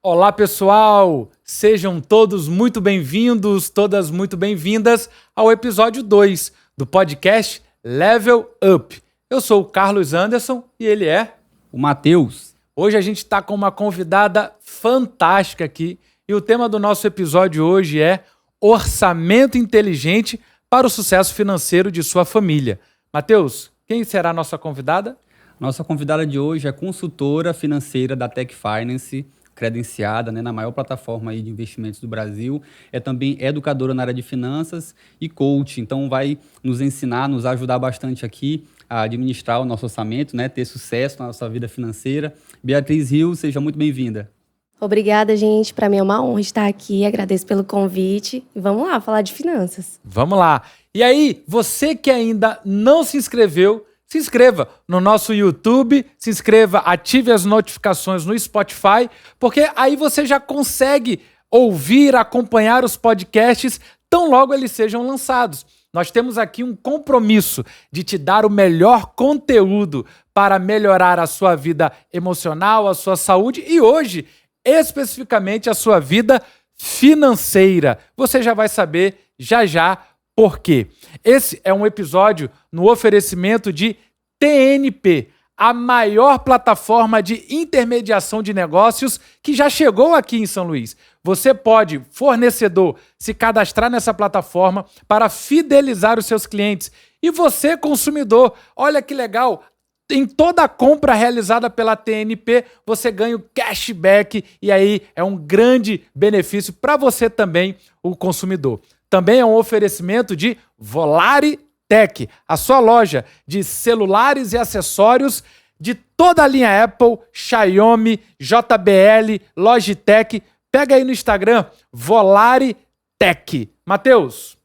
Olá, pessoal! Sejam todos muito bem-vindos, todas muito bem-vindas ao episódio 2 do podcast Level Up. Eu sou o Carlos Anderson e ele é o Matheus. Hoje a gente está com uma convidada fantástica aqui e o tema do nosso episódio hoje é orçamento inteligente para o sucesso financeiro de sua família. Matheus, quem será a nossa convidada? Nossa convidada de hoje é consultora financeira da Tech Finance, credenciada, na maior plataforma aí de investimentos do Brasil. É também educadora na área de finanças e coach. Então vai nos ensinar, nos ajudar bastante aqui a administrar o nosso orçamento, ter sucesso na nossa vida financeira. Beatriz Rios, seja muito bem-vinda. Obrigada, gente. Para mim é uma honra estar aqui. Agradeço pelo convite. E vamos lá falar de finanças. Vamos lá. E aí, você que ainda não se inscreveu, se inscreva no nosso YouTube, se inscreva, ative as notificações no Spotify, porque aí você já consegue ouvir, acompanhar os podcasts tão logo eles sejam lançados. Nós temos aqui um compromisso de te dar o melhor conteúdo para melhorar a sua vida emocional, a sua saúde e hoje, especificamente, a sua vida financeira. Você já vai saber já por quê. Esse é um episódio no oferecimento de TNP, a maior plataforma de intermediação de negócios que já chegou aqui em São Luís. Você pode, fornecedor, se cadastrar nessa plataforma para fidelizar os seus clientes. E você, consumidor, olha que legal, em toda a compra realizada pela TNP, você ganha o cashback e aí é um grande benefício para você também, o consumidor. Também é um oferecimento de Volare Tech, a sua loja de celulares e acessórios de toda a linha Apple, Xiaomi, JBL, Logitech. Pega aí no Instagram, Volare Tech. Matheus,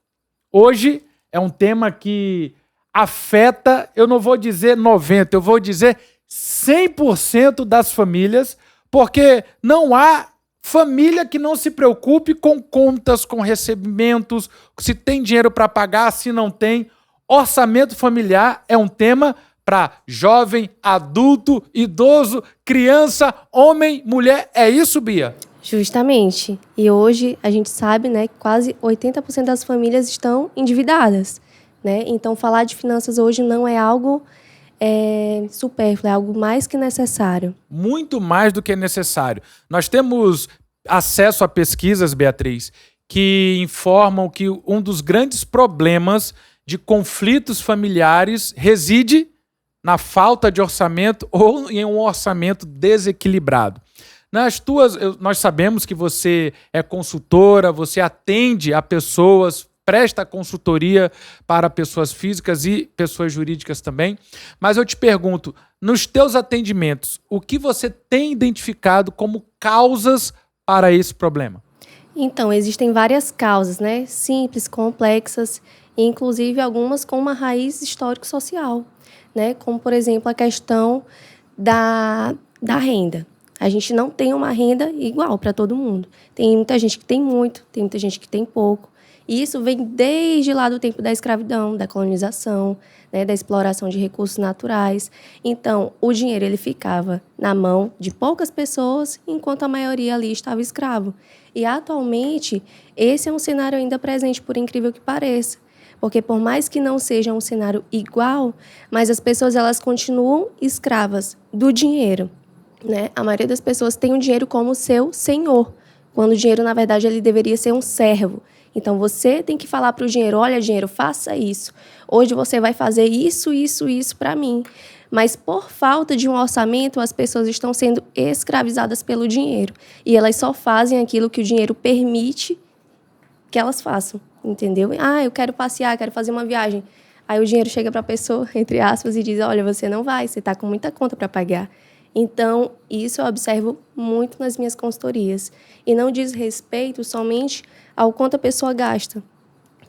hoje é um tema que afeta, eu não vou dizer 90%, eu vou dizer 100% das famílias, porque não há família que não se preocupe com contas, com recebimentos, se tem dinheiro para pagar, se não tem. Orçamento familiar é um tema para jovem, adulto, idoso, criança, homem, mulher. É isso, Bia? Justamente. E hoje a gente sabe, que quase 80% das famílias estão endividadas, Então falar de finanças hoje não é algo supérfluo, é algo mais que necessário. Muito mais do que necessário. Nós temos acesso a pesquisas, Beatriz, que informam que um dos grandes problemas de conflitos familiares reside na falta de orçamento ou em um orçamento desequilibrado. Nós sabemos que você é consultora, você atende a pessoas, presta consultoria para pessoas físicas e pessoas jurídicas também. Mas eu te pergunto, nos teus atendimentos, o que você tem identificado como causas para esse problema? Então, existem várias causas, simples, complexas, inclusive algumas com uma raiz histórico-social, Como, por exemplo, a questão da renda. A gente não tem uma renda igual para todo mundo. Tem muita gente que tem muito, tem muita gente que tem pouco. E isso vem desde lá do tempo da escravidão, da colonização, da exploração de recursos naturais. Então, o dinheiro ele ficava na mão de poucas pessoas, enquanto a maioria ali estava escravo. E, atualmente, esse é um cenário ainda presente, por incrível que pareça. Porque, por mais que não seja um cenário igual, mas as pessoas elas continuam escravas do dinheiro. A maioria das pessoas tem o dinheiro como seu senhor, quando o dinheiro, na verdade, ele deveria ser um servo. Então, você tem que falar para o dinheiro, olha, dinheiro, faça isso. Hoje você vai fazer isso para mim. Mas, por falta de um orçamento, as pessoas estão sendo escravizadas pelo dinheiro. E elas só fazem aquilo que o dinheiro permite que elas façam, entendeu? Eu quero passear, quero fazer uma viagem. Aí o dinheiro chega para a pessoa, entre aspas, e diz, olha, você não vai, você está com muita conta para pagar. Então, isso eu observo muito nas minhas consultorias. E não diz respeito somente ao quanto a pessoa gasta.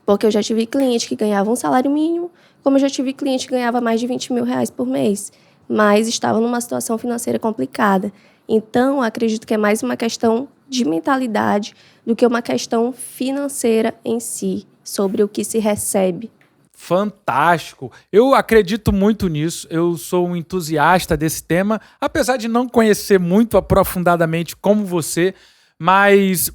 Porque eu já tive cliente que ganhava um salário mínimo, como eu já tive cliente que ganhava mais de 20 mil reais por mês, mas estava numa situação financeira complicada. Então, acredito que é mais uma questão de mentalidade do que uma questão financeira em si, sobre o que se recebe. Fantástico. Eu acredito muito nisso. Eu sou um entusiasta desse tema, apesar de não conhecer muito aprofundadamente como você, mas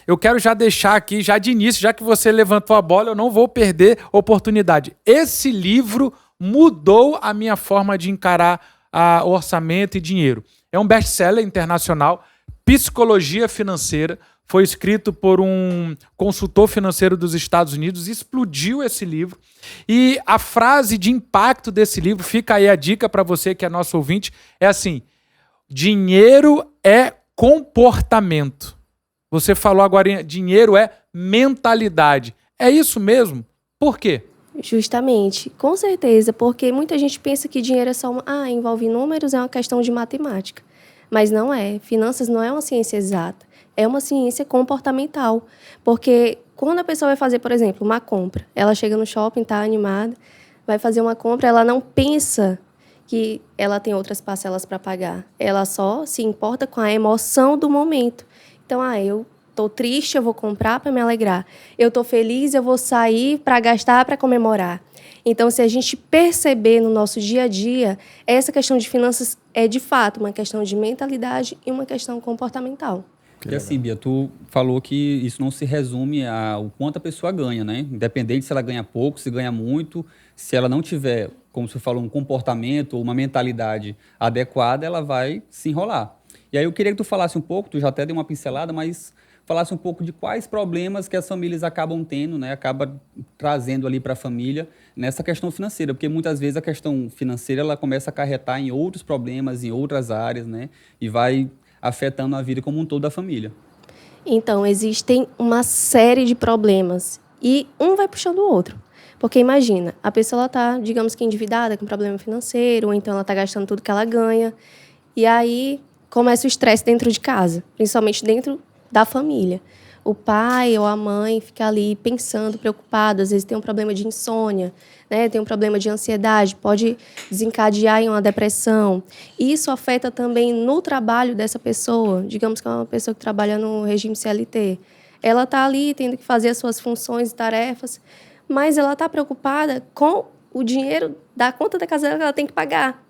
eu quero já deixar aqui, já de início, já que você levantou a bola, eu não vou perder oportunidade. Esse livro mudou a minha forma de encarar orçamento e dinheiro. É um best-seller internacional, Psicologia Financeira. Foi escrito por um consultor financeiro dos Estados Unidos, explodiu esse livro. E a frase de impacto desse livro, fica aí a dica para você que é nosso ouvinte, é assim: dinheiro é comportamento. Você falou agora, dinheiro é mentalidade. É isso mesmo? Por quê? Justamente, com certeza, porque muita gente pensa que dinheiro é só envolve números, é uma questão de matemática. Mas não é. Finanças não é uma ciência exata. É uma ciência comportamental. Porque quando a pessoa vai fazer, por exemplo, uma compra, ela chega no shopping, está animada, vai fazer uma compra, ela não pensa que ela tem outras parcelas para pagar. Ela só se importa com a emoção do momento. Então, eu estou triste, eu vou comprar para me alegrar. Eu estou feliz, eu vou sair para gastar, para comemorar. Então, se a gente perceber no nosso dia a dia, essa questão de finanças é, de fato, uma questão de mentalidade e uma questão comportamental. E assim, Bia, tu falou que isso não se resume ao quanto a pessoa ganha, né? Independente se ela ganha pouco, se ganha muito, se ela não tiver, como você falou, um comportamento ou uma mentalidade adequada, ela vai se enrolar. E aí eu queria que tu falasse um pouco, tu já até deu uma pincelada, mas falasse um pouco de quais problemas que as famílias acabam tendo, né? Acaba trazendo ali para a família nessa questão financeira, porque muitas vezes a questão financeira ela começa a acarretar em outros problemas, em outras áreas, né? E vai afetando a vida como um todo da família. Então, existem uma série de problemas e um vai puxando o outro. Porque imagina, a pessoa está, digamos que endividada, com problema financeiro, ou então ela está gastando tudo que ela ganha, e aí começa o estresse dentro de casa, principalmente dentro da família. O pai ou a mãe fica ali pensando, preocupado, às vezes tem um problema de insônia, né? Tem um problema de ansiedade, pode desencadear em uma depressão. Isso afeta também no trabalho dessa pessoa. Digamos que é uma pessoa que trabalha no regime CLT. Ela está ali tendo que fazer as suas funções e tarefas, mas ela está preocupada com o dinheiro da conta da casa dela que ela tem que pagar.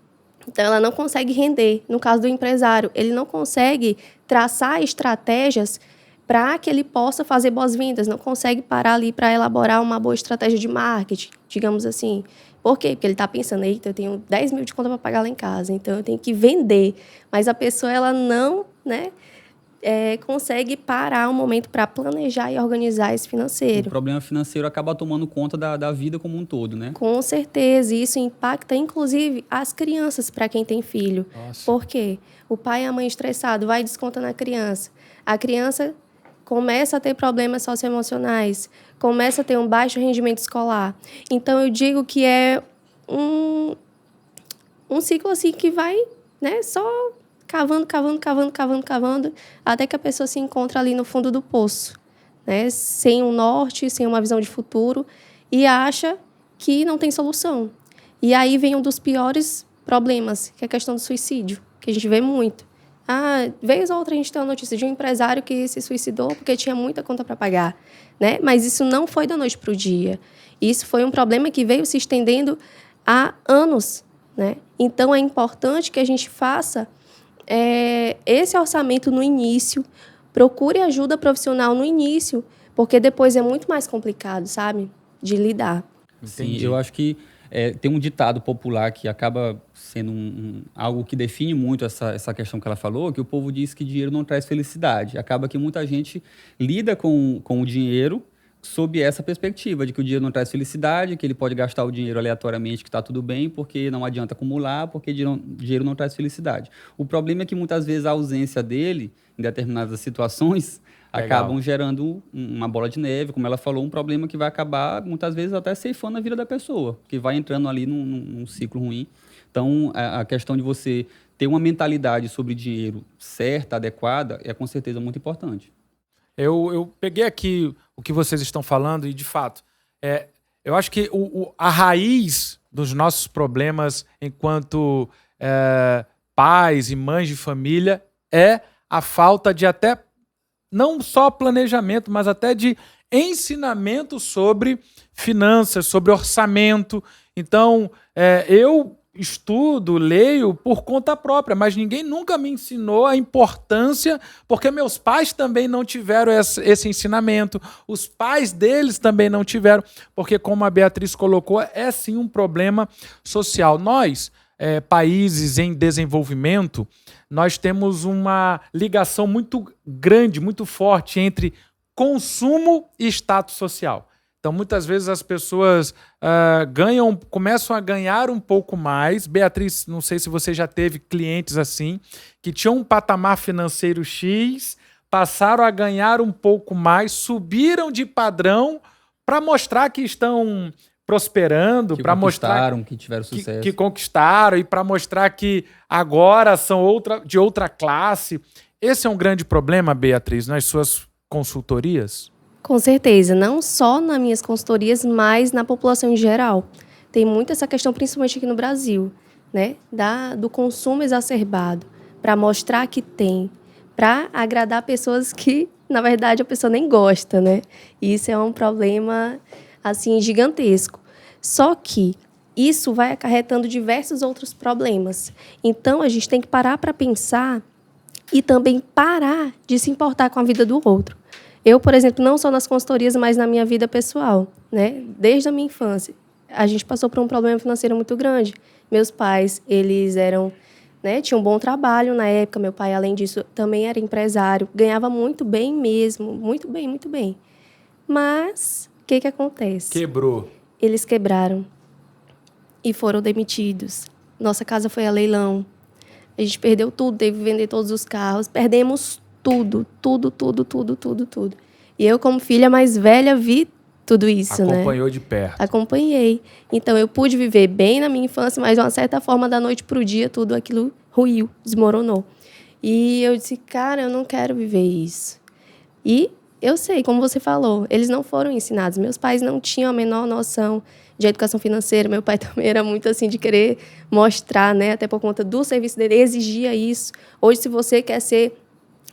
Então, ela não consegue render. No caso do empresário, ele não consegue traçar estratégias para que ele possa fazer boas-vindas, não consegue parar ali para elaborar uma boa estratégia de marketing, digamos assim. Por quê? Porque ele está pensando, eita, eu tenho 10 mil de conta para pagar lá em casa, então eu tenho que vender. Mas a pessoa ela não consegue parar um momento para planejar e organizar esse financeiro. O problema financeiro acaba tomando conta da vida como um todo, né? Com certeza, isso impacta inclusive as crianças para quem tem filho. Nossa. Por quê? O pai e a mãe estressados, vai e desconta na criança. A criança começa a ter problemas socioemocionais, começa a ter um baixo rendimento escolar. Então, eu digo que é um ciclo assim que vai, né, só cavando, até que a pessoa se encontra ali no fundo do poço, né, sem um norte, sem uma visão de futuro, e acha que não tem solução. E aí vem um dos piores problemas, que é a questão do suicídio, que a gente vê muito. Vez ou outra a gente tem uma notícia de um empresário que se suicidou porque tinha muita conta para pagar, né? Mas isso não foi da noite para o dia. Isso foi um problema que veio se estendendo há anos, né? Então, é importante que a gente faça esse orçamento no início, procure ajuda profissional no início, porque depois é muito mais complicado, sabe? De lidar. Sim, eu acho que tem um ditado popular que acaba sendo algo que define muito essa questão que ela falou, que o povo diz que dinheiro não traz felicidade. Acaba que muita gente lida com o dinheiro sob essa perspectiva de que o dinheiro não traz felicidade, que ele pode gastar o dinheiro aleatoriamente, que está tudo bem, porque não adianta acumular, porque dinheiro não traz felicidade. O problema é que muitas vezes a ausência dele, em determinadas situações, acabam gerando uma bola de neve, como ela falou, um problema que vai acabar, muitas vezes, até ceifando a vida da pessoa, que vai entrando ali num ciclo ruim. Então, a questão de você ter uma mentalidade sobre dinheiro certa, adequada, é com certeza muito importante. Eu peguei aqui o que vocês estão falando e, de fato, eu acho que a raiz dos nossos problemas enquanto pais e mães de família é a falta de até não só planejamento, mas até de ensinamento sobre finanças, sobre orçamento. Então, eu estudo, leio por conta própria, mas ninguém nunca me ensinou a importância, porque meus pais também não tiveram esse ensinamento, os pais deles também não tiveram, porque como a Beatriz colocou, é sim um problema social. Nós, países em desenvolvimento, nós temos uma ligação muito grande, muito forte entre consumo e status social. Então, muitas vezes as pessoas começam a ganhar um pouco mais. Beatriz, não sei se você já teve clientes assim, que tinham um patamar financeiro X, passaram a ganhar um pouco mais, subiram de padrão para mostrar que estão prosperando, para mostrar que tiveram sucesso. Que conquistaram e para mostrar que agora são de outra classe. Esse é um grande problema, Beatriz, nas suas consultorias? Com certeza, não só nas minhas consultorias, mas na população em geral. Tem muito essa questão, principalmente aqui no Brasil, né? Do consumo exacerbado, para mostrar que tem, para agradar pessoas que, na verdade, a pessoa nem gosta, né? E isso é um problema, assim, gigantesco. Só que isso vai acarretando diversos outros problemas. Então, a gente tem que parar para pensar e também parar de se importar com a vida do outro. Eu, por exemplo, não só nas consultorias, mas na minha vida pessoal, né? Desde a minha infância, a gente passou por um problema financeiro muito grande. Meus pais, eles tinham um bom trabalho na época. Meu pai, além disso, também era empresário, ganhava muito bem mesmo, muito bem, muito bem. Mas o que acontece? Quebrou. Eles quebraram e foram demitidos. Nossa casa foi a leilão. A gente perdeu tudo, teve que vender todos os carros, perdemos tudo. E eu, como filha mais velha, vi tudo isso, né? Acompanhou de perto. Acompanhei. Então, eu pude viver bem na minha infância, mas, de uma certa forma, da noite para o dia, tudo aquilo ruiu, desmoronou. E eu disse, cara, eu não quero viver isso. E eu sei, como você falou, eles não foram ensinados. Meus pais não tinham a menor noção de educação financeira. Meu pai também era muito assim de querer mostrar, né? Até por conta do serviço dele, exigia isso. Hoje, se você quer ser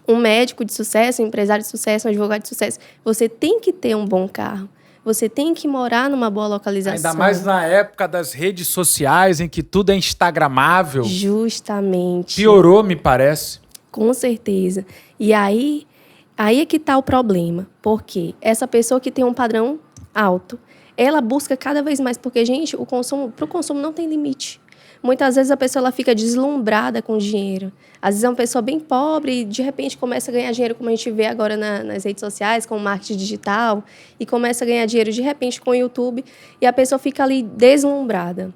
um médico de sucesso, um empresário de sucesso, um advogado de sucesso, você tem que ter um bom carro. Você tem que morar numa boa localização. Ainda mais na época das redes sociais, em que tudo é instagramável. Justamente. Piorou, me parece. Com certeza. E aí é que está o problema. Porque essa pessoa que tem um padrão alto, ela busca cada vez mais. Porque, gente, para o consumo não tem limite. Muitas vezes a pessoa ela fica deslumbrada com o dinheiro. Às vezes é uma pessoa bem pobre e, de repente, começa a ganhar dinheiro, como a gente vê agora nas redes sociais, com o marketing digital, e começa a ganhar dinheiro, de repente, com o YouTube, e a pessoa fica ali deslumbrada.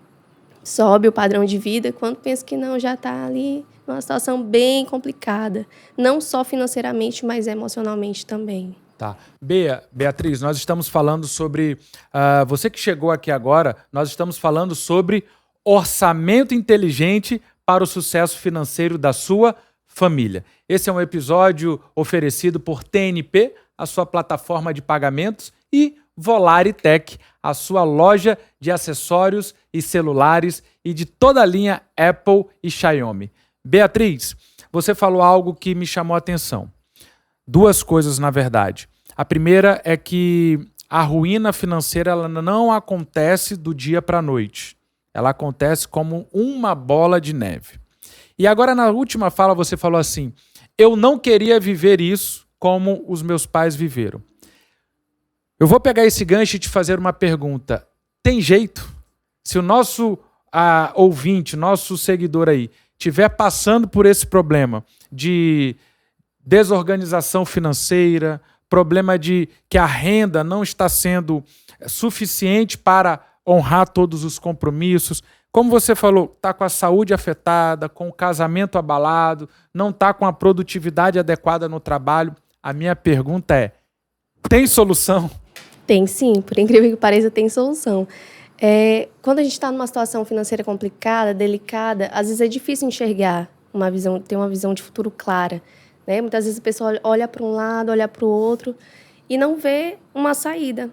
Sobe o padrão de vida, quando pensa que não, já está ali numa situação bem complicada. Não só financeiramente, mas emocionalmente também. Tá. Beatriz, nós estamos falando sobre... você que chegou aqui agora, nós estamos falando sobre orçamento inteligente para o sucesso financeiro da sua família. Esse é um episódio oferecido por TNP, a sua plataforma de pagamentos, e Volare Tech, a sua loja de acessórios e celulares e de toda a linha Apple e Xiaomi. Beatriz, você falou algo que me chamou a atenção. Duas coisas, na verdade. A primeira é que a ruína financeira ela não acontece do dia para a noite. Ela acontece como uma bola de neve. E agora, na última fala, você falou assim, eu não queria viver isso como os meus pais viveram. Eu vou pegar esse gancho e te fazer uma pergunta. Tem jeito? Se o nosso ouvinte, nosso seguidor aí, estiver passando por esse problema de desorganização financeira, problema de que a renda não está sendo suficiente para honrar todos os compromissos, como você falou, está com a saúde afetada, com o casamento abalado, não está com a produtividade adequada no trabalho, a minha pergunta é, tem solução? Tem sim, por incrível que pareça, tem solução. Quando a gente está numa situação financeira complicada, delicada, às vezes é difícil enxergar ter uma visão de futuro clara, né? Muitas vezes a pessoa olha para um lado, olha para o outro e não vê uma saída.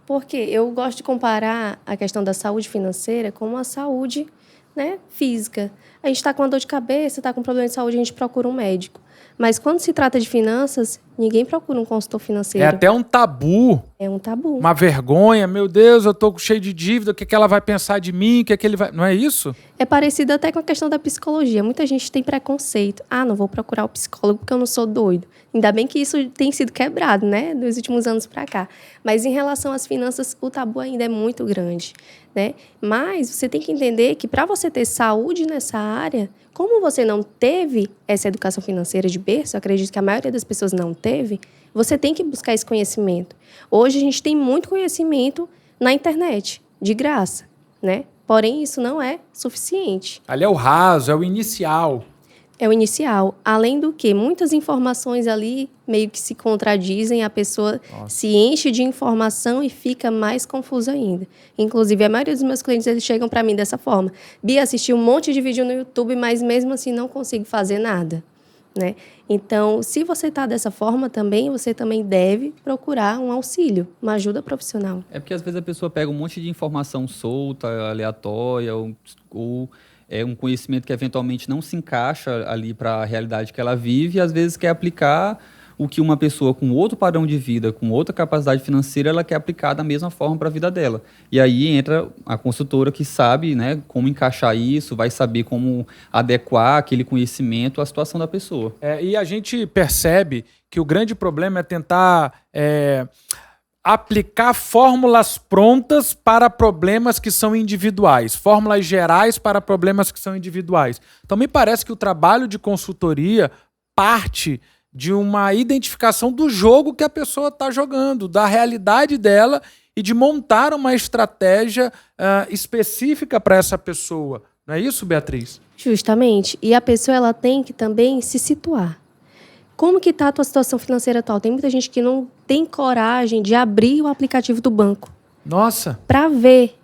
Porque eu gosto de comparar a questão da saúde financeira com a saúde, né, física. A gente está com uma dor de cabeça, está com um problema de saúde, a gente procura um médico. Mas quando se trata de finanças, Ninguém procura um consultor É financeiro. até um tabu, É um tabu. uma vergonha. Meu Deus, eu tô cheio de dívida. O que ela vai pensar de mim? O que ele vai... Não é isso? É parecido até com a questão da psicologia. Muita gente tem preconceito. Ah, não vou procurar o psicólogo porque eu não sou doido. Ainda bem que isso tem sido quebrado, né? Dos últimos anos para cá. Mas em relação às finanças, o tabu ainda é muito grande, né? Mas você tem que entender que para você ter saúde nessa área, como você não teve essa educação financeira de berço, eu acredito que a maioria das pessoas não teve, você tem que buscar esse conhecimento. Hoje a gente tem muito conhecimento na internet, de graça, né? Porém, isso não é suficiente. Ali é o raso, é o inicial. É o inicial. Além do que, muitas informações ali meio que se contradizem, a pessoa se enche de informação e fica mais confusa ainda. Inclusive, a maioria dos meus clientes, eles chegam para mim dessa forma. Bia, assisti um monte de vídeo no YouTube, mas mesmo assim não consigo fazer nada, né? Então, se você está dessa forma também, você também deve procurar um auxílio, uma ajuda profissional. É porque às vezes a pessoa pega um monte de informação solta, aleatória, ou é um conhecimento que eventualmente não se encaixa ali para a realidade que ela vive e às vezes quer aplicar o que uma pessoa com outro padrão de vida, com outra capacidade financeira, ela quer aplicar da mesma forma para a vida dela. E aí entra a consultora que sabe, né, como encaixar isso, vai saber como adequar aquele conhecimento à situação da pessoa. E a gente percebe que o grande problema é tentar aplicar fórmulas prontas para problemas que são individuais, fórmulas gerais para problemas que são individuais. Então, me parece que o trabalho de consultoria parte de uma identificação do jogo que a pessoa está jogando, da realidade dela e de montar uma estratégia específica para essa pessoa. Não é isso, Beatriz? Justamente. E a pessoa ela tem que também se situar. Como que está a tua situação financeira atual? Tem muita gente que não tem coragem de abrir o aplicativo do banco. Nossa. Para ver,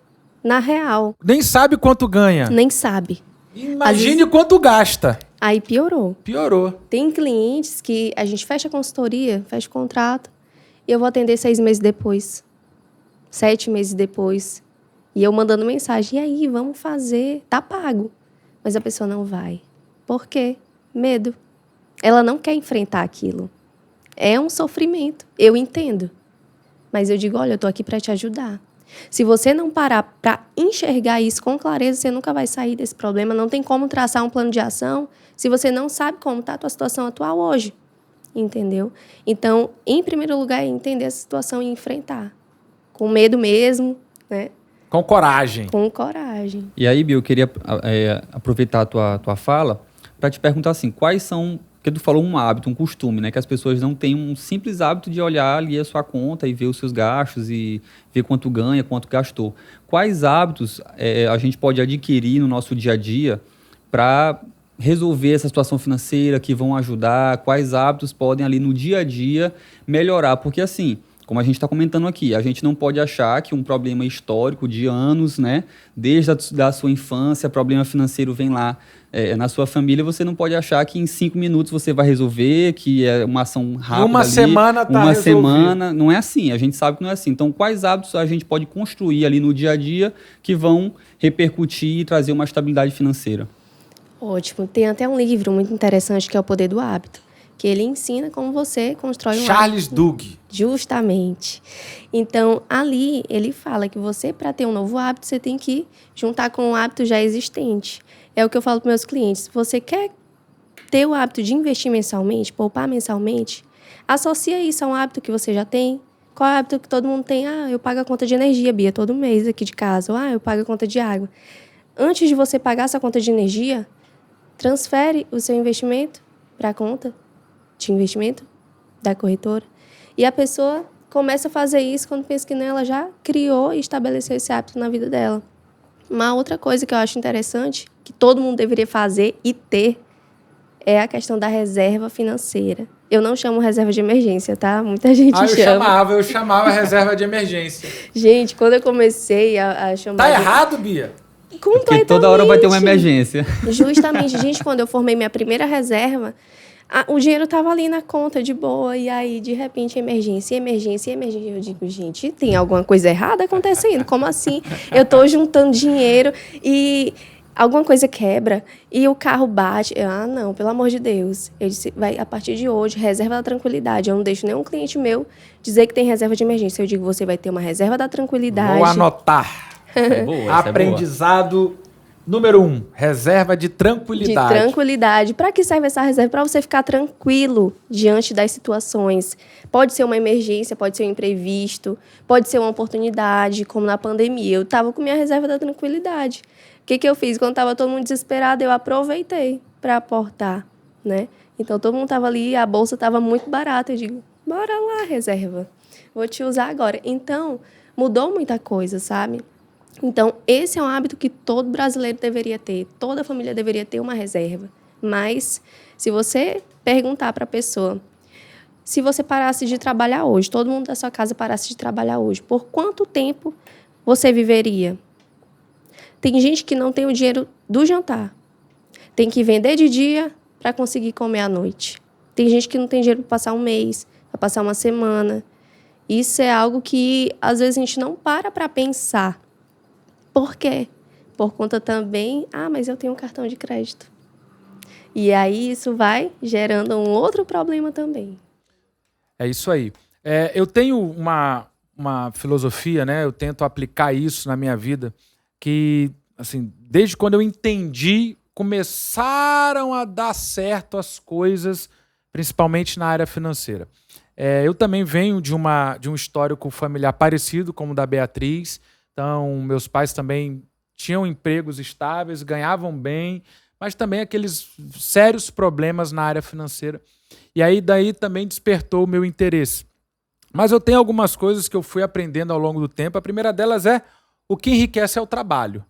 na real. Nem sabe quanto ganha. Nem sabe. Imagine quanto gasta. Aí piorou. Piorou. Tem clientes que a gente fecha a consultoria, fecha o contrato, e eu vou atender 6 meses depois, 7 meses depois. E eu mandando mensagem, e aí, vamos fazer, tá pago. Mas a pessoa não vai. Por quê? Medo. Ela não quer enfrentar aquilo. É um sofrimento, eu entendo. Mas eu digo, olha, eu tô aqui para te ajudar. Se você não parar para enxergar isso com clareza, você nunca vai sair desse problema. Não tem como traçar um plano de ação se você não sabe como está a tua situação atual hoje. Entendeu? Então, em primeiro lugar, é entender essa situação e enfrentar. Com medo mesmo, né? Com coragem. Com coragem. E aí, Bia, eu queria aproveitar a tua fala para te perguntar assim, quais são... Porque tu falou um hábito, um costume, né? Que as pessoas não têm um simples hábito de olhar ali a sua conta e ver os seus gastos e ver quanto ganha, quanto gastou. Quais hábitos a gente pode adquirir no nosso dia a dia para resolver essa situação financeira, que vão ajudar? Quais hábitos podem ali no dia a dia melhorar? Porque assim, como a gente está comentando aqui, a gente não pode achar que um problema histórico de anos, né? Desde a sua infância, problema financeiro vem lá na sua família, você não pode achar que em 5 minutos você vai resolver, que é uma ação rápida uma ali, semana tá uma resolvido. semana, não é assim, a gente sabe que não é assim. Então, quais hábitos a gente pode construir ali no dia a dia que vão repercutir e trazer uma estabilidade financeira? Ótimo. Tem até um livro muito interessante que é O Poder do Hábito, que ele ensina como você constrói um Charles hábito. Duhigg. Justamente. Então, ali, ele fala que você, para ter um novo hábito, você tem que juntar com um hábito já existente. É o que eu falo para meus clientes. Você quer ter o hábito de investir mensalmente, poupar mensalmente? Associa isso a um hábito que você já tem. Qual é o hábito que todo mundo tem? Ah, eu pago a conta de energia, Bia, todo mês aqui de casa. Ou, eu pago a conta de água. Antes de você pagar essa conta de energia, transfere o seu investimento para a conta de investimento da corretora. E a pessoa começa a fazer isso quando pensa que ela já criou e estabeleceu esse hábito na vida dela. Uma outra coisa que eu acho interessante, que todo mundo deveria fazer e ter, é a questão da reserva financeira. Eu não chamo reserva de emergência, tá? Muita gente chama. Eu chamava reserva de emergência. Gente, quando eu comecei a chamar... Tá errado, Bia? Completamente. Porque toda hora vai ter uma emergência. Justamente. Gente, quando eu formei minha primeira reserva, o dinheiro estava ali na conta, de boa, e aí, de repente, emergência. Eu digo, gente, tem alguma coisa errada acontecendo? Como assim? Eu estou juntando dinheiro e alguma coisa quebra e o carro bate. Não, pelo amor de Deus. Eu disse, vai, a partir de hoje, reserva da tranquilidade. Eu não deixo nenhum cliente meu dizer que tem reserva de emergência. Eu digo, você vai ter uma reserva da tranquilidade. Vou anotar. Essa é boa, essa é boa. Aprendizado número 1, reserva de tranquilidade. De tranquilidade. Para que serve essa reserva? Para você ficar tranquilo diante das situações. Pode ser uma emergência, pode ser um imprevisto, pode ser uma oportunidade, como na pandemia. Eu estava com minha reserva da tranquilidade. O que eu fiz? Quando estava todo mundo desesperado, eu aproveitei para aportar, né? Então, todo mundo estava ali, a bolsa estava muito barata. Eu digo, bora lá, reserva. Vou te usar agora. Então, mudou muita coisa, sabe? Então, esse é um hábito que todo brasileiro deveria ter, toda família deveria ter uma reserva. Mas, se você perguntar para a pessoa, se você parasse de trabalhar hoje, todo mundo da sua casa parasse de trabalhar hoje, por quanto tempo você viveria? Tem gente que não tem o dinheiro do jantar. Tem que vender de dia para conseguir comer à noite. Tem gente que não tem dinheiro para passar um mês, para passar uma semana. Isso é algo que, às vezes, a gente não para pensar. Por quê? Por conta também, mas eu tenho um cartão de crédito. E aí isso vai gerando um outro problema também. É isso aí. Eu tenho uma filosofia, né? Eu tento aplicar isso na minha vida, que, assim, desde quando eu entendi, começaram a dar certo as coisas, principalmente na área financeira. Eu também venho de um histórico familiar parecido como o da Beatriz. Então, meus pais também tinham empregos estáveis, ganhavam bem, mas também aqueles sérios problemas na área financeira. E aí, daí também despertou o meu interesse. Mas eu tenho algumas coisas que eu fui aprendendo ao longo do tempo. A primeira delas é o que enriquece é o trabalho.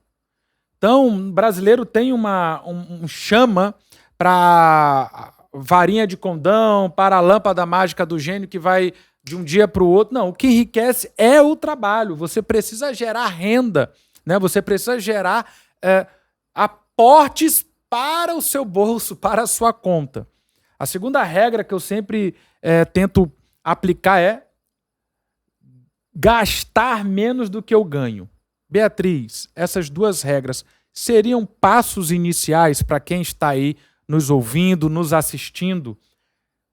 Então, o brasileiro tem um chama para varinha de condão, para a lâmpada mágica do gênio que vai de um dia para o outro. Não, o que enriquece é o trabalho. Você precisa gerar renda, né? Você precisa gerar aportes para o seu bolso, para a sua conta. A segunda regra que eu sempre tento aplicar é gastar menos do que eu ganho. Beatriz, essas duas regras seriam passos iniciais para quem está aí nos ouvindo, nos assistindo?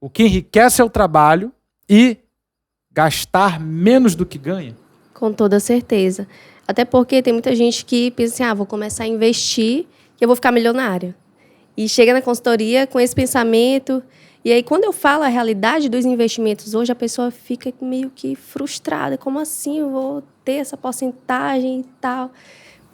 O que enriquece é o trabalho e gastar menos do que ganha? Com toda certeza. Até porque tem muita gente que pensa assim, vou começar a investir e eu vou ficar milionária. E chega na consultoria com esse pensamento. E aí, quando eu falo a realidade dos investimentos hoje, a pessoa fica meio que frustrada. Como assim eu vou ter essa porcentagem e tal?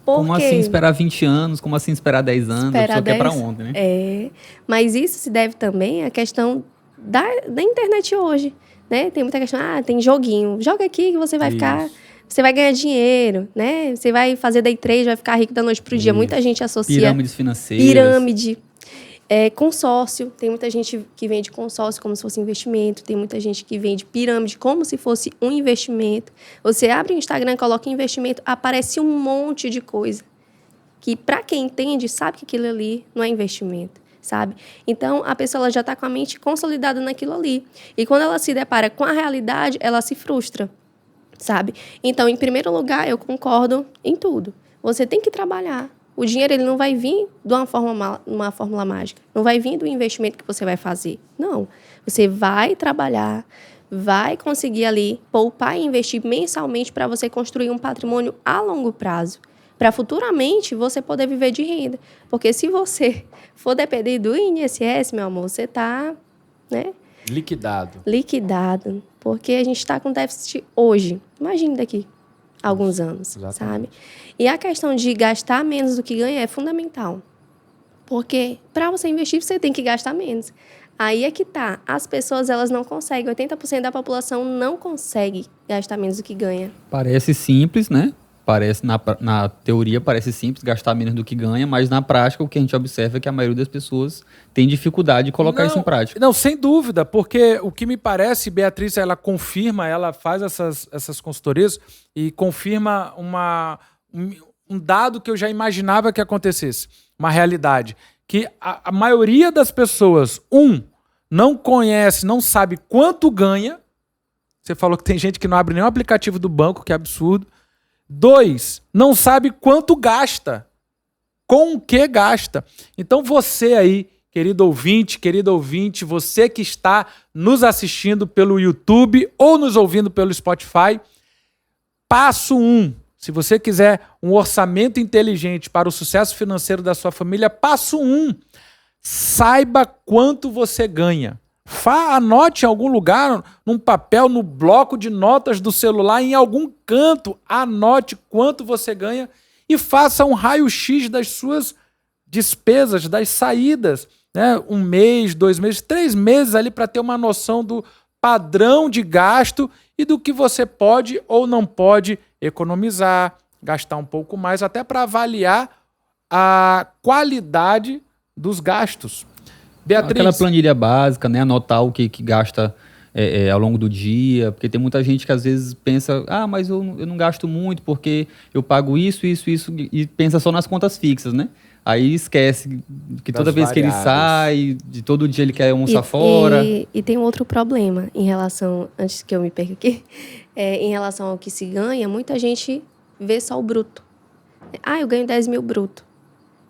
Como assim esperar 20 anos? Como assim esperar 10 anos? A pessoa quer para ontem, né? Mas isso se deve também à questão da internet hoje. Né? Tem muita questão, tem joguinho. Joga aqui que você vai ficar... Você vai ganhar dinheiro, né? Você vai fazer day trade, vai ficar rico da noite pro dia. Muita gente associa... Pirâmides financeiras. Pirâmide. Consórcio. Tem muita gente que vende consórcio como se fosse investimento. Tem muita gente que vende pirâmide como se fosse um investimento. Você abre o Instagram, coloca investimento, aparece um monte de coisa. Que, para quem entende, sabe que aquilo ali não é investimento. Sabe? Então, a pessoa ela já está com a mente consolidada naquilo ali. E quando ela se depara com a realidade, ela se frustra, sabe? Então, em primeiro lugar, eu concordo em tudo. Você tem que trabalhar. O dinheiro ele não vai vir de uma fórmula mágica. Não vai vir do investimento que você vai fazer. Não. Você vai trabalhar, vai conseguir ali poupar e investir mensalmente para você construir um patrimônio a longo prazo. Para futuramente você poder viver de renda. Porque se você for depender do INSS, meu amor, você está, né? Liquidado. Porque a gente está com déficit hoje. Imagine daqui a alguns anos, sabe? E a questão de gastar menos do que ganha é fundamental. Porque para você investir, você tem que gastar menos. Aí é que tá. As pessoas, elas não conseguem. 80% da população não consegue gastar menos do que ganha. Parece simples, né? Na teoria parece simples, gastar menos do que ganha, mas na prática o que a gente observa é que a maioria das pessoas tem dificuldade de colocar isso em prática. Não, sem dúvida, porque o que me parece, Beatriz, ela confirma, ela faz essas consultorias e confirma um dado que eu já imaginava que acontecesse, uma realidade, que a maioria das pessoas, não conhece, não sabe quanto ganha. Você falou que tem gente que não abre nenhum aplicativo do banco, que é absurdo. 2, não sabe quanto gasta. com o que gasta. Então você aí, querido ouvinte, você que está nos assistindo pelo YouTube ou nos ouvindo pelo Spotify, passo 1. Se você quiser um orçamento inteligente para o sucesso financeiro da sua família, passo 1. Saiba quanto você ganha. Anote em algum lugar, num papel, no bloco de notas do celular, em algum canto, anote quanto você ganha e faça um raio-x das suas despesas, das saídas, né? 1 mês, 2 meses, 3 meses ali para ter uma noção do padrão de gasto e do que você pode ou não pode economizar, gastar um pouco mais, até para avaliar a qualidade dos gastos. Beatriz. Aquela planilha básica, né? Anotar o que gasta ao longo do dia, porque tem muita gente que às vezes pensa, mas eu não gasto muito porque eu pago isso, e pensa só nas contas fixas, né? Aí esquece que toda vez que ele sai, de todo dia ele quer almoçar fora. E tem um outro problema em relação, antes que eu me perca aqui, em relação ao que se ganha, muita gente vê só o bruto. Eu ganho 10 mil bruto.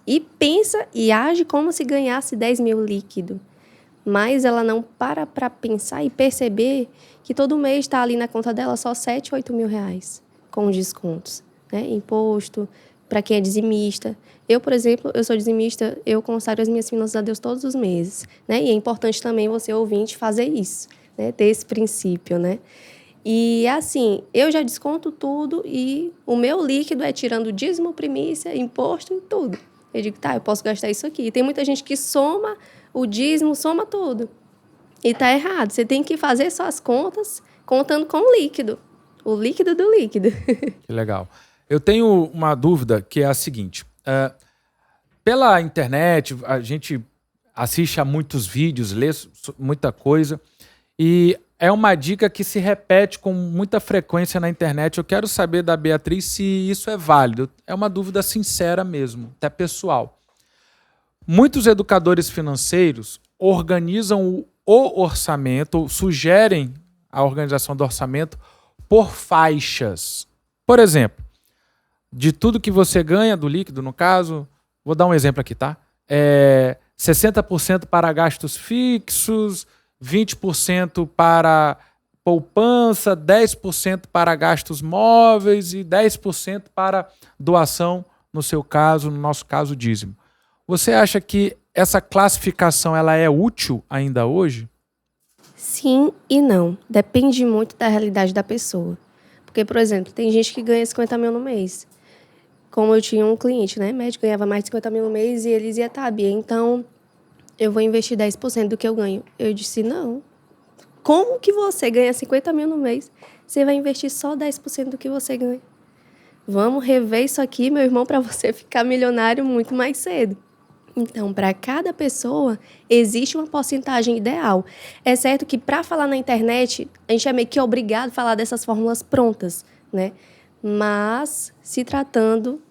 E pensa e age como se ganhasse 10 mil líquido. Mas ela não para pensar e perceber que todo mês está ali na conta dela só 7, 8 mil reais com os descontos, né? Imposto, para quem é dizimista. Eu, por exemplo, eu sou dizimista, eu consagro as minhas finanças a Deus todos os meses, né? E é importante também você, ouvinte, fazer isso, né? Ter esse princípio, né? E assim, eu já desconto tudo e o meu líquido é tirando dízimo, primícia, imposto e tudo. Eu digo, eu posso gastar isso aqui. E tem muita gente que soma o dízimo, soma tudo. E tá errado. Você tem que fazer suas contas contando com o líquido. O líquido do líquido. Que legal. Eu tenho uma dúvida que é a seguinte. Pela internet, a gente assiste a muitos vídeos, lê muita coisa. E é uma dica que se repete com muita frequência na internet. Eu quero saber da Beatriz se isso é válido. É uma dúvida sincera mesmo, até pessoal. Muitos educadores financeiros organizam o orçamento, sugerem a organização do orçamento por faixas. Por exemplo, de tudo que você ganha, do líquido, no caso, vou dar um exemplo aqui, tá? 60% para gastos fixos, 20% para poupança, 10% para gastos móveis e 10% para doação, no seu caso, no nosso caso, dízimo. Você acha que essa classificação ela é útil ainda hoje? Sim e não. Depende muito da realidade da pessoa. Porque, por exemplo, tem gente que ganha 50 mil no mês. Como eu tinha um cliente, né? Médico ganhava mais de 50 mil no mês e ele dizia, Bia, então eu vou investir 10% do que eu ganho. Eu disse, não. Como que você ganha 50 mil no mês? Você vai investir só 10% do que você ganha. Vamos rever isso aqui, meu irmão, para você ficar milionário muito mais cedo. Então, para cada pessoa, existe uma porcentagem ideal. É certo que, para falar na internet, a gente é meio que obrigado a falar dessas fórmulas prontas, né? Mas, se tratando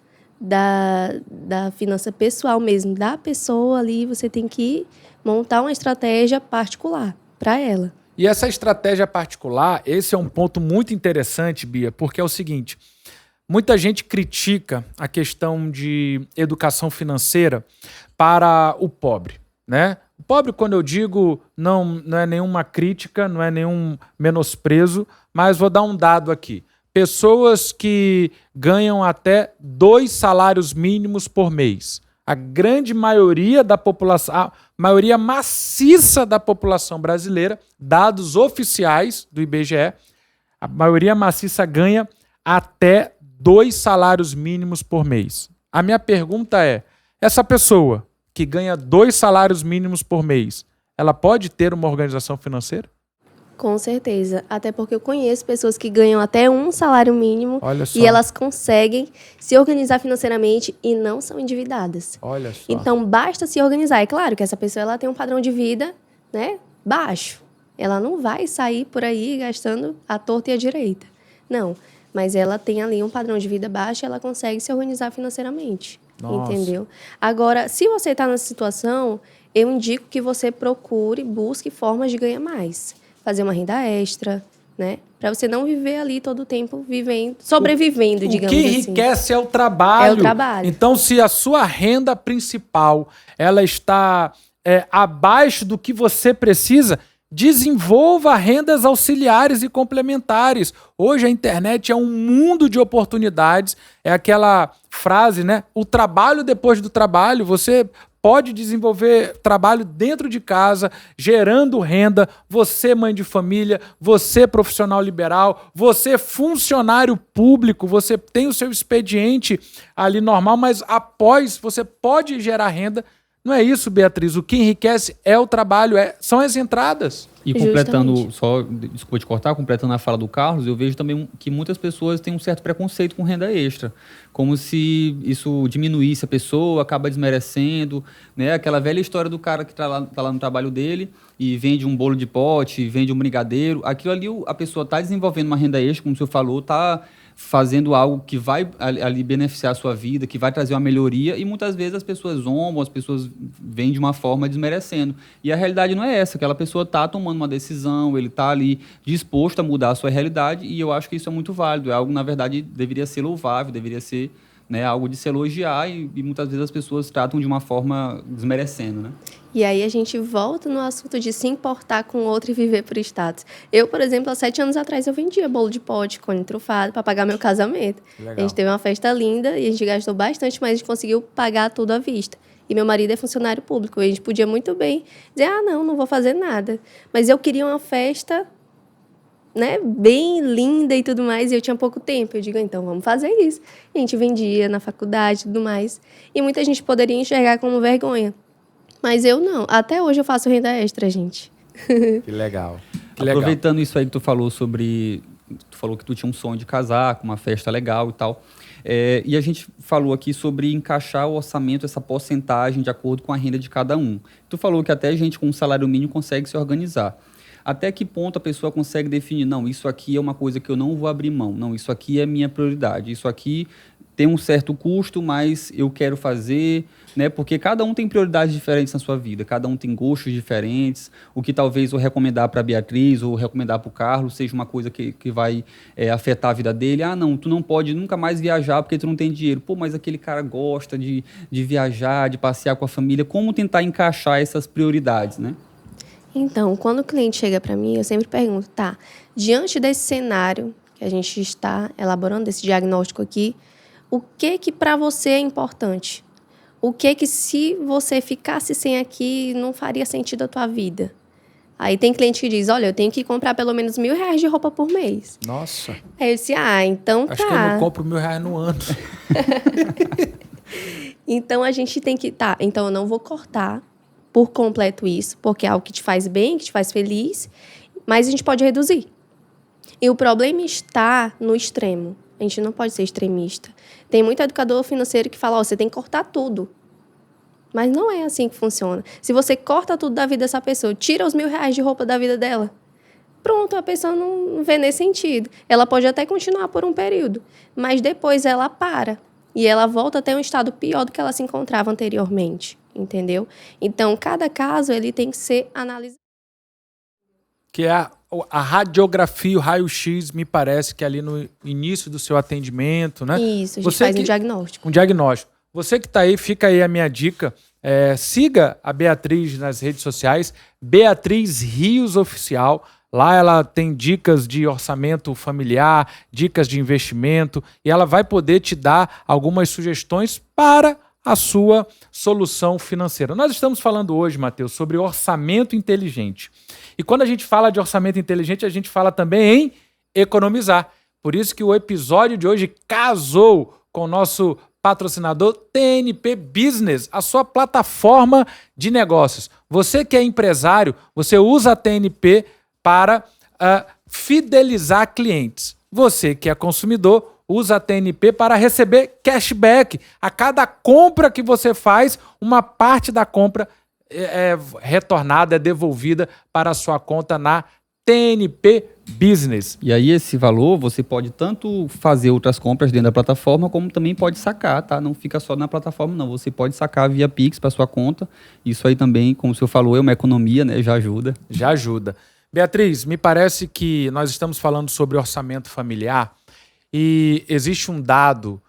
da finança pessoal mesmo, da pessoa ali, você tem que montar uma estratégia particular para ela. E essa estratégia particular, esse é um ponto muito interessante, Bia, porque é o seguinte, muita gente critica a questão de educação financeira para o pobre, né? O pobre, quando eu digo, não é nenhuma crítica, não é nenhum menosprezo, mas vou dar um dado aqui. Pessoas que ganham até 2 salários mínimos por mês. A grande maioria da população, a maioria maciça da população brasileira, dados oficiais do IBGE, a maioria maciça ganha até 2 salários mínimos por mês. A minha pergunta é, essa pessoa que ganha 2 salários mínimos por mês, ela pode ter uma organização financeira? Com certeza, até porque eu conheço pessoas que ganham até 1 salário mínimo e elas conseguem se organizar financeiramente e não são endividadas. Olha só. Então, basta se organizar. É claro que essa pessoa ela tem um padrão de vida, né, baixo. Ela não vai sair por aí gastando à torta e à direita. Não, mas ela tem ali um padrão de vida baixo e ela consegue se organizar financeiramente. Nossa. Entendeu? Agora, se você está nessa situação, eu indico que você procure, busque formas de ganhar mais. Fazer uma renda extra, né? Para você não viver ali todo o tempo sobrevivendo, digamos assim. O que assim. enriquece é o trabalho. É o trabalho. Então, se a sua renda principal ela está abaixo do que você precisa, desenvolva rendas auxiliares e complementares. Hoje a internet é um mundo de oportunidades. É aquela frase, né? O trabalho depois do trabalho. Você pode desenvolver trabalho dentro de casa, gerando renda. Você, mãe de família, você, profissional liberal, você, funcionário público, você tem o seu expediente ali normal, mas após você pode gerar renda. Não é isso, Beatriz. O que enriquece é o trabalho, são as entradas. E completando, Justamente. desculpa te cortar, completando a fala do Carlos, eu vejo também que muitas pessoas têm um certo preconceito com renda extra, como se isso diminuísse a pessoa, acaba desmerecendo, né? Aquela velha história do cara que tá lá no trabalho dele e vende um bolo de pote, vende um brigadeiro, aquilo ali a pessoa está desenvolvendo uma renda extra, como o senhor falou, está fazendo algo que vai ali beneficiar a sua vida, que vai trazer uma melhoria, e muitas vezes as pessoas zombam, as pessoas vêm de uma forma desmerecendo. E a realidade não é essa, aquela pessoa está tomando uma decisão, ele está ali disposto a mudar a sua realidade, e eu acho que isso é muito válido, é algo, na verdade, deveria ser louvável, deveria ser, né, algo de se elogiar, e muitas vezes as pessoas tratam de uma forma desmerecendo, né? E aí a gente volta no assunto de se importar com o outro e viver por status. Eu, por exemplo, há 7 anos atrás, eu vendia bolo de pote, cone trufado, para pagar meu casamento. Legal. A gente teve uma festa linda e a gente gastou bastante, mas a gente conseguiu pagar tudo à vista. E meu marido é funcionário público. E a gente podia muito bem dizer, não vou fazer nada. Mas eu queria uma festa, né, bem linda e tudo mais, e eu tinha pouco tempo. Eu digo, então vamos fazer isso. E a gente vendia na faculdade e tudo mais. E muita gente poderia enxergar como vergonha. Mas eu não. Até hoje eu faço renda extra, gente. Que legal. Aproveitando isso aí que tu falou sobre... Tu falou que tu tinha um sonho de casar, com uma festa legal e tal. E a gente falou aqui sobre encaixar o orçamento, essa porcentagem de acordo com a renda de cada um. Tu falou que até a gente com um salário mínimo consegue se organizar. Até que ponto a pessoa consegue definir, não, isso aqui é uma coisa que eu não vou abrir mão, não, isso aqui é minha prioridade, isso aqui tem um certo custo, mas eu quero fazer, né? Porque cada um tem prioridades diferentes na sua vida, cada um tem gostos diferentes. O que talvez eu recomendar para a Beatriz ou recomendar para o Carlos seja uma coisa que vai afetar a vida dele. Não, tu não pode nunca mais viajar porque tu não tem dinheiro. Pô, mas aquele cara gosta de viajar, de passear com a família. Como tentar encaixar essas prioridades, né? Então, quando o cliente chega para mim, eu sempre pergunto, diante desse cenário que a gente está elaborando, desse diagnóstico aqui, o que para você é importante? O que se você ficasse sem aqui não faria sentido a tua vida? Aí tem cliente que diz, olha, eu tenho que comprar pelo menos R$1.000 de roupa por mês. Nossa. Aí eu disse, então Acho que eu não compro R$1.000 no ano. Então a gente tem que, então eu não vou cortar por completo isso, porque é algo que te faz bem, que te faz feliz, mas a gente pode reduzir. E o problema está no extremo. A gente não pode ser extremista. Tem muito educador financeiro que fala, você tem que cortar tudo. Mas não é assim que funciona. Se você corta tudo da vida dessa pessoa, tira os R$1.000 de roupa da vida dela, pronto, a pessoa não vê nesse sentido. Ela pode até continuar por um período, mas depois ela para. E ela volta a ter um estado pior do que ela se encontrava anteriormente. Entendeu? Então, cada caso ele tem que ser analisado. Que é a radiografia, o raio-x, me parece que ali no início do seu atendimento, né? Isso, a gente faz um diagnóstico. Um diagnóstico. Você que está aí, fica aí a minha dica. Siga a Beatriz nas redes sociais, Beatriz Rios Oficial. Lá ela tem dicas de orçamento familiar, dicas de investimento, e ela vai poder te dar algumas sugestões para a sua solução financeira. Nós estamos falando hoje, Matheus, sobre orçamento inteligente. E quando a gente fala de orçamento inteligente, a gente fala também em economizar. Por isso que o episódio de hoje casou com o nosso patrocinador TNP Business, a sua plataforma de negócios. Você que é empresário, você usa a TNP para fidelizar clientes. Você que é consumidor, usa a TNP para receber cashback. A cada compra que você faz, uma parte da compra é retornada, é devolvida para a sua conta na TNP Business. E aí esse valor você pode tanto fazer outras compras dentro da plataforma, como também pode sacar, tá? Não fica só na plataforma, não. Você pode sacar via Pix para sua conta. Isso aí também, como o senhor falou, é uma economia, né? Já ajuda. Já ajuda. Beatriz, me parece que nós estamos falando sobre orçamento familiar e existe um dado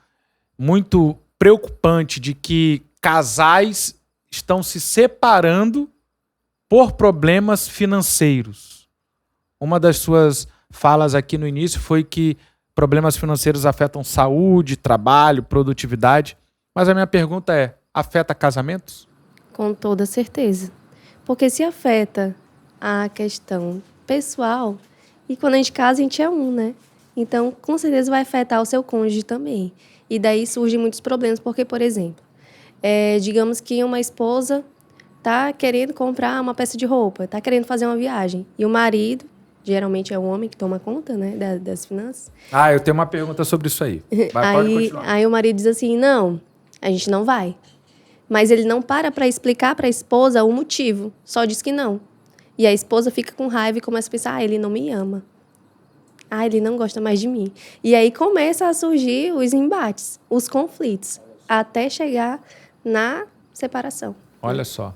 muito preocupante de que casais estão se separando por problemas financeiros. Uma das suas falas aqui no início foi que problemas financeiros afetam saúde, trabalho, produtividade. Mas a minha pergunta é, afeta casamentos? Com toda certeza. Porque se afeta a questão pessoal, e quando a gente casa, a gente é um, né? Então, com certeza vai afetar o seu cônjuge também. E daí surgem muitos problemas, porque, por exemplo, digamos que uma esposa está querendo comprar uma peça de roupa, está querendo fazer uma viagem, e o marido, geralmente é o homem que toma conta, né, das finanças. Eu tenho uma pergunta sobre isso aí. Pode continuar. Aí o marido diz assim, não, a gente não vai. Mas ele não para explicar para a esposa o motivo, só diz que não. E a esposa fica com raiva e começa a pensar, ele não me ama. Ele não gosta mais de mim. E aí começa a surgir os embates, os conflitos, até chegar na separação. Olha só.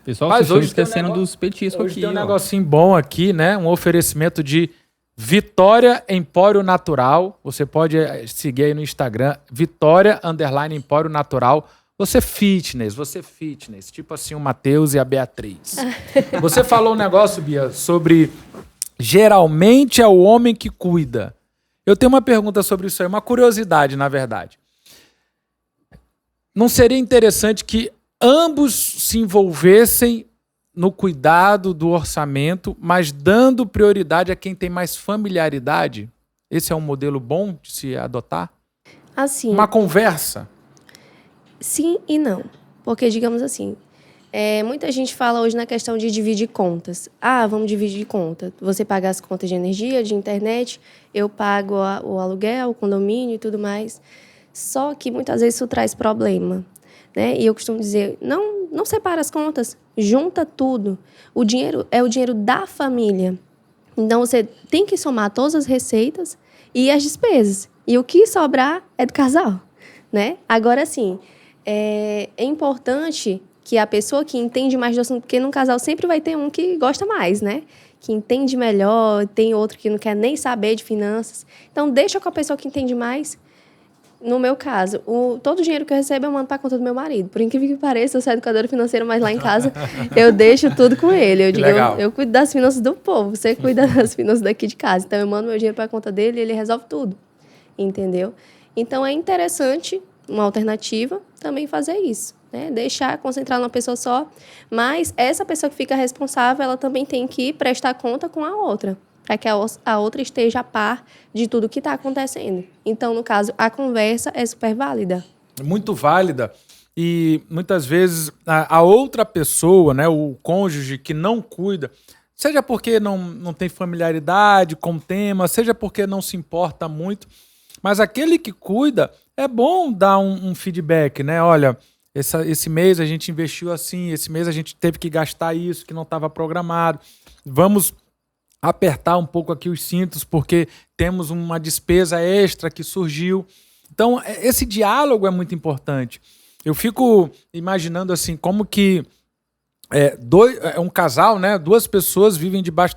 Pessoal, Mas vocês hoje estão esquecendo tem um dos petiscos Hoje aqui. tem um ó. negocinho bom aqui, né? Um oferecimento de Vitória Empório Natural. Você pode seguir aí no Instagram, Vitória_Empório Natural. Você fitness. Tipo assim, o Matheus e a Beatriz. Você falou um negócio, Bia, sobre geralmente é o homem que cuida. Eu tenho uma pergunta sobre isso aí, uma curiosidade, na verdade. Não seria interessante que ambos se envolvessem no cuidado do orçamento, mas dando prioridade a quem tem mais familiaridade? Esse é um modelo bom de se adotar? Assim, Uma conversa? sim e não. Porque, digamos assim, muita gente fala hoje na questão de dividir contas. Vamos dividir conta. Você paga as contas de energia, de internet, eu pago o aluguel, o condomínio e tudo mais. Só que muitas vezes isso traz problema, né? E eu costumo dizer, não separa as contas, junta tudo. O dinheiro é o dinheiro da família. Então, você tem que somar todas as receitas e as despesas. E o que sobrar é do casal, né? Agora, sim, é importante que a pessoa que entende mais do assunto, porque num casal sempre vai ter um que gosta mais, né? Que entende melhor, tem outro que não quer nem saber de finanças. Então, deixa com a pessoa que entende mais. No meu caso, todo o dinheiro que eu recebo eu mando para a conta do meu marido. Por incrível que pareça, eu sou educadora financeira, mas lá em casa eu deixo tudo com ele. Eu digo, eu cuido das finanças do povo, você cuida das finanças daqui de casa. Então, eu mando meu dinheiro para a conta dele e ele resolve tudo. Entendeu? Então, é interessante, uma alternativa, também fazer isso, né? Deixar concentrar numa pessoa só, mas essa pessoa que fica responsável, ela também tem que prestar conta com a outra, para que a outra esteja a par de tudo que está acontecendo. Então, no caso, a conversa é super válida. Muito válida. E muitas vezes a outra pessoa, né, o cônjuge que não cuida, seja porque não tem familiaridade com o tema, seja porque não se importa muito, mas aquele que cuida, é bom dar um feedback, né? Olha, esse mês a gente investiu assim, esse mês a gente teve que gastar isso que não estava programado. Vamos apertar um pouco aqui os cintos porque temos uma despesa extra que surgiu. Então, esse diálogo é muito importante. Eu fico imaginando assim, como que um casal, né? Duas pessoas vivem debaixo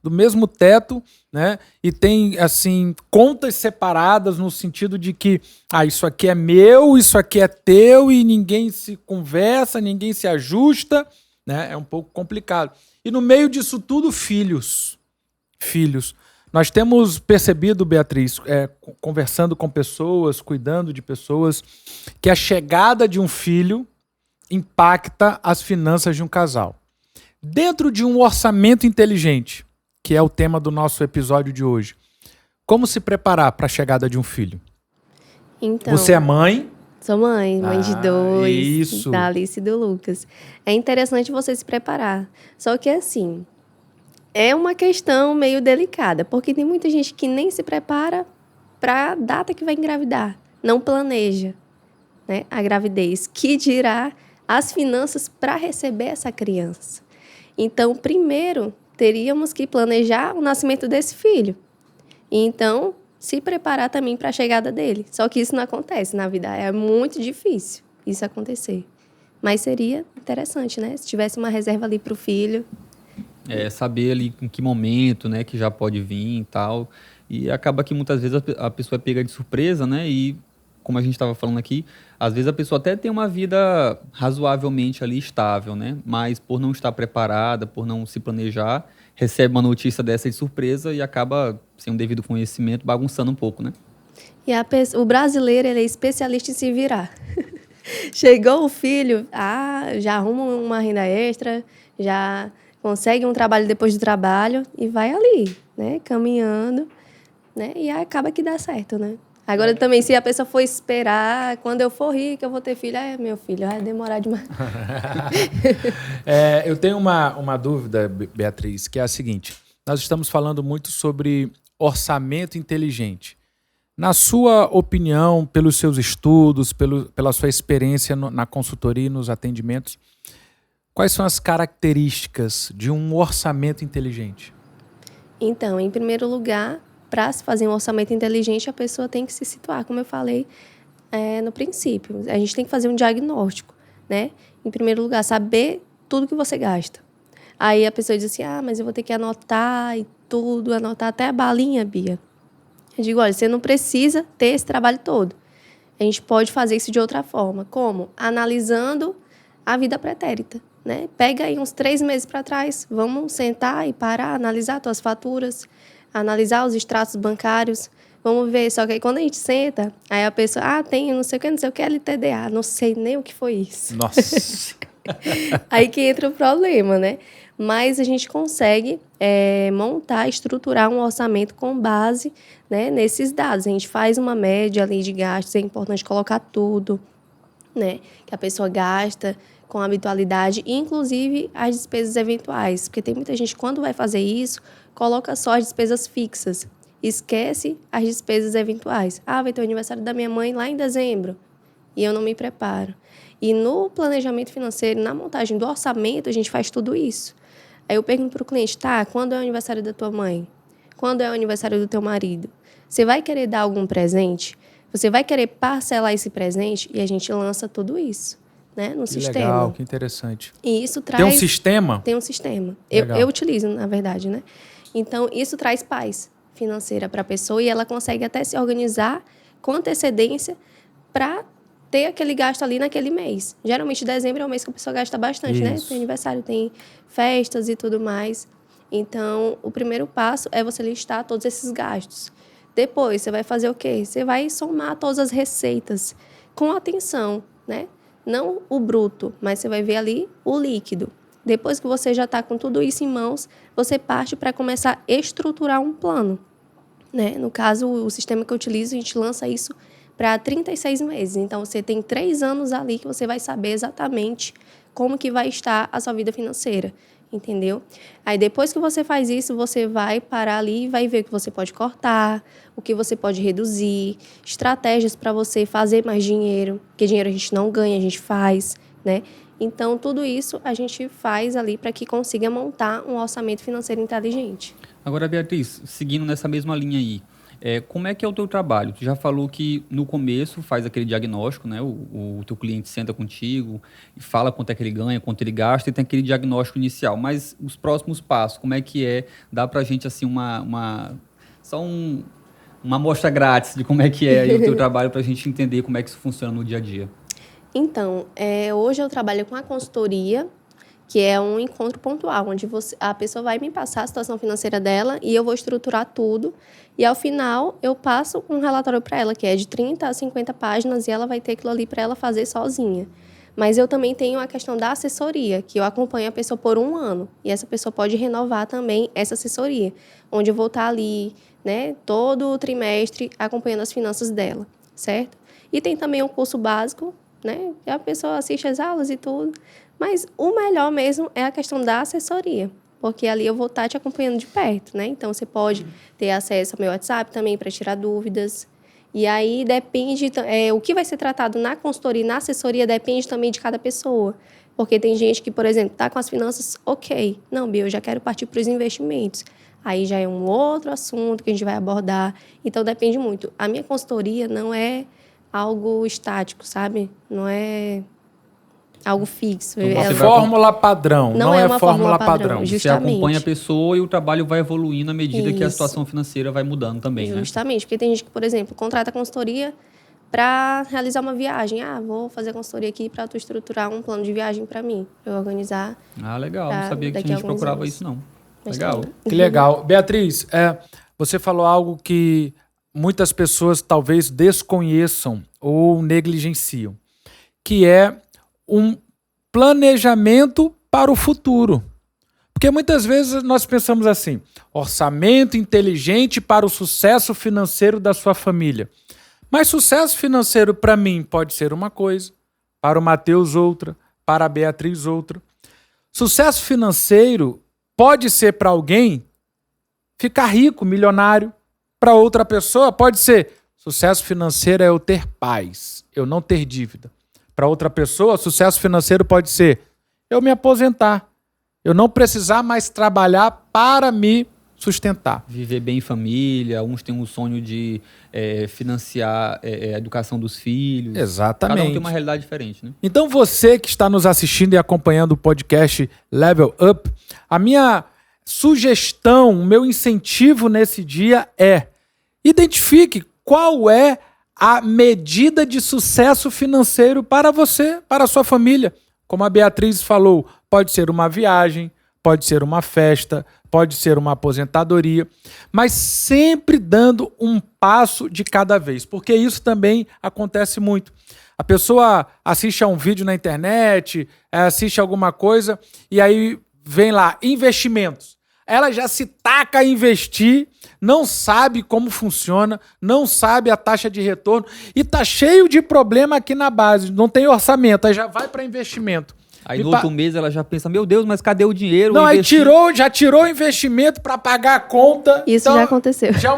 do mesmo teto, né? E tem, assim, contas separadas no sentido de que isso aqui é meu, isso aqui é teu e ninguém se conversa, ninguém se ajusta, né? É um pouco complicado. E no meio disso tudo, filhos. Nós temos percebido, Beatriz, conversando com pessoas, cuidando de pessoas, que a chegada de um filho impacta as finanças de um casal. Dentro de um orçamento inteligente, que é o tema do nosso episódio de hoje, como se preparar para a chegada de um filho? Então, você é mãe? Sou mãe de 2, isso. da Alice e do Lucas. É interessante você se preparar. Só que, assim, é uma questão meio delicada, porque tem muita gente que nem se prepara para a data que vai engravidar, não planeja, né, a gravidez, que dirá as finanças para receber essa criança. Então, primeiro, teríamos que planejar o nascimento desse filho. E, então, se preparar também para a chegada dele. Só que isso não acontece na vida. É muito difícil isso acontecer. Mas seria interessante, né? Se tivesse uma reserva ali para o filho, saber ali em que momento, né, que já pode vir e tal. E acaba que muitas vezes a pessoa é pega de surpresa, né? E como a gente estava falando aqui, às vezes a pessoa até tem uma vida razoavelmente ali estável, né? Mas por não estar preparada, por não se planejar, recebe uma notícia dessa de surpresa e acaba, sem um devido conhecimento, bagunçando um pouco, né? E o brasileiro, ele é especialista em se virar. Chegou o filho, já arruma uma renda extra, já consegue um trabalho depois do trabalho e vai ali, né? Caminhando, né? E aí acaba que dá certo, né? Agora também, se a pessoa for esperar, quando eu for rica, eu vou ter filho, meu filho, vai demorar demais. Eu tenho uma dúvida, Beatriz, que é a seguinte. Nós estamos falando muito sobre orçamento inteligente. Na sua opinião, pelos seus estudos, pela sua experiência na consultoria e nos atendimentos, quais são as características de um orçamento inteligente? Então, em primeiro lugar, para se fazer um orçamento inteligente, a pessoa tem que se situar, como eu falei no princípio. A gente tem que fazer um diagnóstico, né? Em primeiro lugar, saber tudo que você gasta. Aí a pessoa diz assim, mas eu vou ter que anotar e tudo, anotar até a balinha, Bia. Eu digo, olha, você não precisa ter esse trabalho todo. A gente pode fazer isso de outra forma. Como? Analisando a vida pretérita, né? Pega aí uns 3 meses para trás, vamos sentar e parar, analisar tuas faturas, analisar os extratos bancários, vamos ver. Só que aí quando a gente senta, aí a pessoa, tem não sei o que, LTDA, não sei nem o que foi isso. Nossa! Aí que entra o problema, né? Mas a gente consegue montar, estruturar um orçamento com base, né, nesses dados. A gente faz uma média ali de gastos, é importante colocar tudo, né, que a pessoa gasta com habitualidade, inclusive as despesas eventuais. Porque tem muita gente, quando vai fazer isso, coloca só as despesas fixas, esquece as despesas eventuais. Vai ter o aniversário da minha mãe lá em dezembro e eu não me preparo. E no planejamento financeiro, na montagem do orçamento, a gente faz tudo isso. Aí eu pergunto para o cliente, quando é o aniversário da tua mãe? Quando é o aniversário do teu marido? Você vai querer dar algum presente? Você vai querer parcelar esse presente? E a gente lança tudo isso, né, no sistema. Legal, que interessante. E isso traz... Tem um sistema? Tem um sistema. Eu utilizo, na verdade, né? Então, isso traz paz financeira para a pessoa e ela consegue até se organizar com antecedência para ter aquele gasto ali naquele mês. Geralmente, dezembro é o mês que a pessoa gasta bastante, né? Tem aniversário, tem festas e tudo mais. Então, o primeiro passo é você listar todos esses gastos. Depois, você vai fazer o quê? Você vai somar todas as receitas com atenção, né? Não o bruto, mas você vai ver ali o líquido. Depois que você já está com tudo isso em mãos, você parte para começar a estruturar um plano, né? No caso, o sistema que eu utilizo, a gente lança isso para 36 meses. Então, você tem 3 anos ali que você vai saber exatamente como que vai estar a sua vida financeira, entendeu? Aí, depois que você faz isso, você vai parar ali e vai ver o que você pode cortar, o que você pode reduzir, estratégias para você fazer mais dinheiro, porque dinheiro a gente não ganha, a gente faz, né? Então, tudo isso a gente faz ali para que consiga montar um orçamento financeiro inteligente. Agora, Beatriz, seguindo nessa mesma linha aí, como é que é o teu trabalho? Tu já falou que no começo faz aquele diagnóstico, né? O teu cliente senta contigo e fala quanto é que ele ganha, quanto ele gasta e tem aquele diagnóstico inicial. Mas os próximos passos, como é que é? Dá pra gente, assim, uma amostra grátis de como é que é aí o teu trabalho pra gente entender como é que isso funciona no dia a dia. Então, hoje eu trabalho com a consultoria, que é um encontro pontual, onde a pessoa vai me passar a situação financeira dela e eu vou estruturar tudo. E, ao final, eu passo um relatório para ela, que é de 30 a 50 páginas, e ela vai ter aquilo ali para ela fazer sozinha. Mas eu também tenho a questão da assessoria, que eu acompanho a pessoa por 1 ano. E essa pessoa pode renovar também essa assessoria, onde eu vou estar ali, né, todo o trimestre acompanhando as finanças dela, certo? E tem também um curso básico, né, que a pessoa assiste as aulas e tudo. Mas o melhor mesmo é a questão da assessoria, porque ali eu vou estar te acompanhando de perto, né? Então, você pode ter acesso ao meu WhatsApp também para tirar dúvidas. E aí depende, o que vai ser tratado na consultoria e na assessoria depende também de cada pessoa. Porque tem gente que, por exemplo, está com as finanças ok. Não, Bia, eu já quero partir para os investimentos. Aí já é um outro assunto que a gente vai abordar. Então, depende muito. A minha consultoria não é algo estático, sabe? Não é algo fixo. Então, Uma você fórmula padrão, não é uma fórmula padrão. Você justamente. acompanha a pessoa e o trabalho vai evoluindo à medida que a Isso. situação financeira vai mudando também, né? Justamente, porque tem gente que, por exemplo, contrata consultoria para realizar uma viagem. Ah, vou fazer consultoria aqui para tu estruturar um plano de viagem para mim, para eu organizar. Ah, legal. Não Pra sabia que daqui tinha a gente alguns procurava anos. isso, não. Mas Legal. tem. Que legal. Beatriz, você falou algo que muitas pessoas talvez desconheçam ou negligenciam, que é um planejamento para o futuro. Porque muitas vezes nós pensamos assim, orçamento inteligente para o sucesso financeiro da sua família. Mas sucesso financeiro para mim pode ser uma coisa, para o Matheus outra, para a Beatriz outra. Sucesso financeiro pode ser para alguém ficar rico, milionário. Para outra pessoa pode ser sucesso financeiro é eu ter paz, eu não ter dívida. Para outra pessoa, sucesso financeiro pode ser eu me aposentar, eu não precisar mais trabalhar para me sustentar. Viver bem em família, uns têm um sonho de financiar a educação dos filhos. Exatamente. Cada um tem uma realidade diferente, né? Então você que está nos assistindo e acompanhando o podcast Level Up, a minha sugestão, o meu incentivo nesse dia é identifique qual é a medida de sucesso financeiro para você, para a sua família. Como a Beatriz falou, pode ser uma viagem, pode ser uma festa, pode ser uma aposentadoria, mas sempre dando um passo de cada vez, porque isso também acontece muito. A pessoa assiste a um vídeo na internet, assiste alguma coisa e aí vem lá, investimentos. Ela já se taca a investir, não sabe como funciona, não sabe a taxa de retorno e tá cheio de problema aqui na base, não tem orçamento, aí já vai para investimento. Aí no outro mês ela já pensa, meu Deus, mas cadê o dinheiro? Não, aí já tirou o investimento para pagar a conta. Isso já aconteceu. Já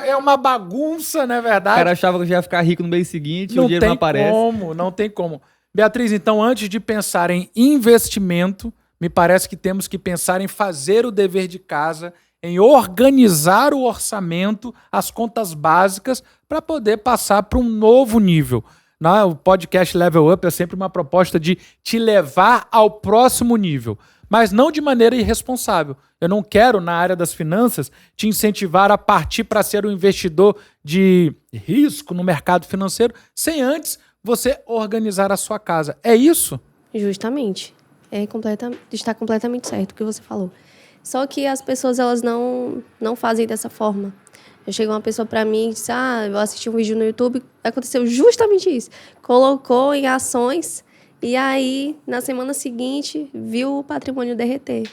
é uma bagunça, não é O verdade? cara achava que já ia ficar rico no mês seguinte e o dinheiro não aparece. Não tem como. Beatriz, então antes de pensar em investimento, me parece que temos que pensar em fazer o dever de casa, em organizar o orçamento, as contas básicas, para poder passar para um novo nível. O podcast Level Up é sempre uma proposta de te levar ao próximo nível, mas não de maneira irresponsável. Eu não quero, na área das finanças, te incentivar a partir para ser um investidor de risco no mercado financeiro, sem antes você organizar a sua casa. É isso? Justamente. Está completamente certo o que você falou. Só que as pessoas elas não fazem dessa forma. Chega uma pessoa para mim e diz, eu assisti um vídeo no YouTube, aconteceu justamente isso. Colocou em ações e aí, na semana seguinte, viu o patrimônio derreter.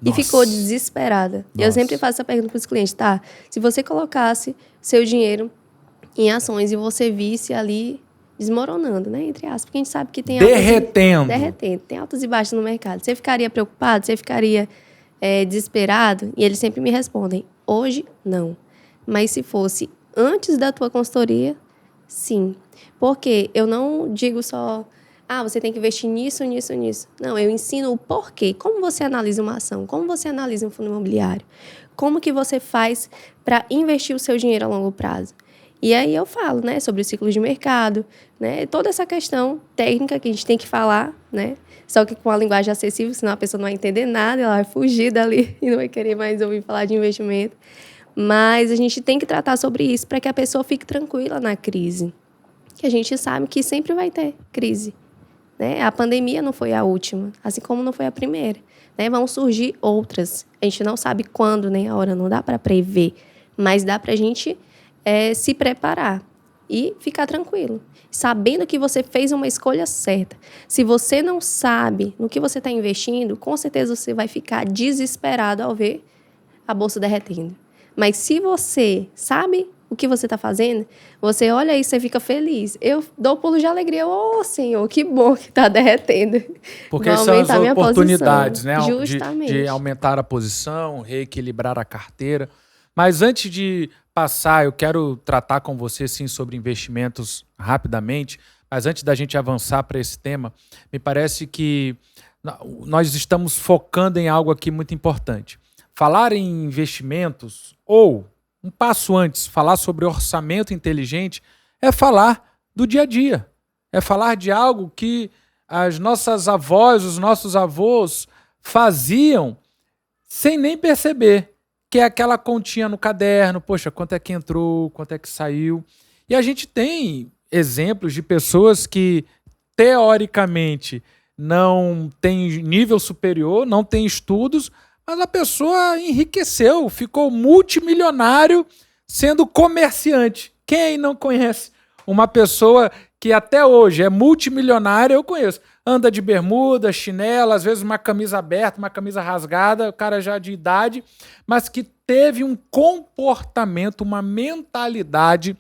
Nossa. E ficou desesperada. E eu sempre faço essa pergunta para os clientes, se você colocasse seu dinheiro em ações e você visse ali desmoronando, né, entre aspas, porque a gente sabe que tem derretendo, tem altos e baixos no mercado. Você ficaria preocupado? Você ficaria desesperado? E eles sempre me respondem, hoje, não. Mas se fosse antes da tua consultoria, sim. Porque eu não digo só, você tem que investir nisso, nisso, nisso. Não, eu ensino o porquê. Como você analisa uma ação? Como você analisa um fundo imobiliário? Como que você faz para investir o seu dinheiro a longo prazo? E aí eu falo, né, sobre o ciclo de mercado, né, toda essa questão técnica que a gente tem que falar, né, só que com a linguagem acessível, senão a pessoa não vai entender nada, ela vai fugir dali e não vai querer mais ouvir falar de investimento. Mas a gente tem que tratar sobre isso para que a pessoa fique tranquila na crise. Que a gente sabe que sempre vai ter crise, né? A pandemia não foi a última, assim como não foi a primeira, né? Vão surgir outras. A gente não sabe quando nem a hora, não dá para prever. Mas dá para a gente se preparar e ficar tranquilo. Sabendo que você fez uma escolha certa. Se você não sabe no que você está investindo, com certeza você vai ficar desesperado ao ver a bolsa derretendo. Mas se você sabe o que você está fazendo, você olha aí e você fica feliz. Eu dou pulo de alegria. Senhor, que bom que está derretendo. Porque são as oportunidades, né? De aumentar a posição, reequilibrar a carteira. Mas antes de passar, eu quero tratar com você, sim, sobre investimentos rapidamente. Mas antes da gente avançar para esse tema, me parece que nós estamos focando em algo aqui muito importante. Falar em investimentos, ou um passo antes, falar sobre orçamento inteligente, é falar do dia a dia. É falar de algo que as nossas avós, os nossos avós faziam sem nem perceber, que é aquela continha no caderno, poxa, quanto é que entrou, quanto é que saiu. E a gente tem exemplos de pessoas que, teoricamente, não têm nível superior, não têm estudos, mas a pessoa enriqueceu, ficou multimilionário sendo comerciante. Quem aí não conhece uma pessoa que até hoje é multimilionária? Eu conheço. Anda de bermuda, chinela, às vezes uma camisa aberta, uma camisa rasgada, o cara já de idade, mas que teve um comportamento, uma mentalidade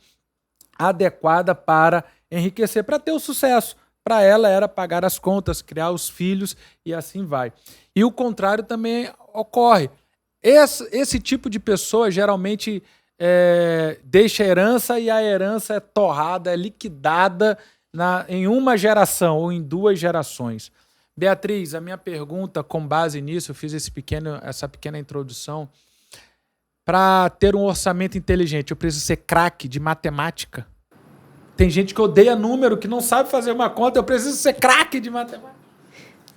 adequada para enriquecer, para ter o sucesso. Para ela era pagar as contas, criar os filhos e assim vai. E o contrário também ocorre. Esse tipo de pessoa geralmente deixa herança e a herança é torrada, é liquidada em uma geração ou em 2 gerações. Beatriz, a minha pergunta com base nisso, eu fiz essa pequena introdução. Para ter um orçamento inteligente, eu preciso ser craque de matemática? Tem gente que odeia número, que não sabe fazer uma conta, eu preciso ser craque de matemática.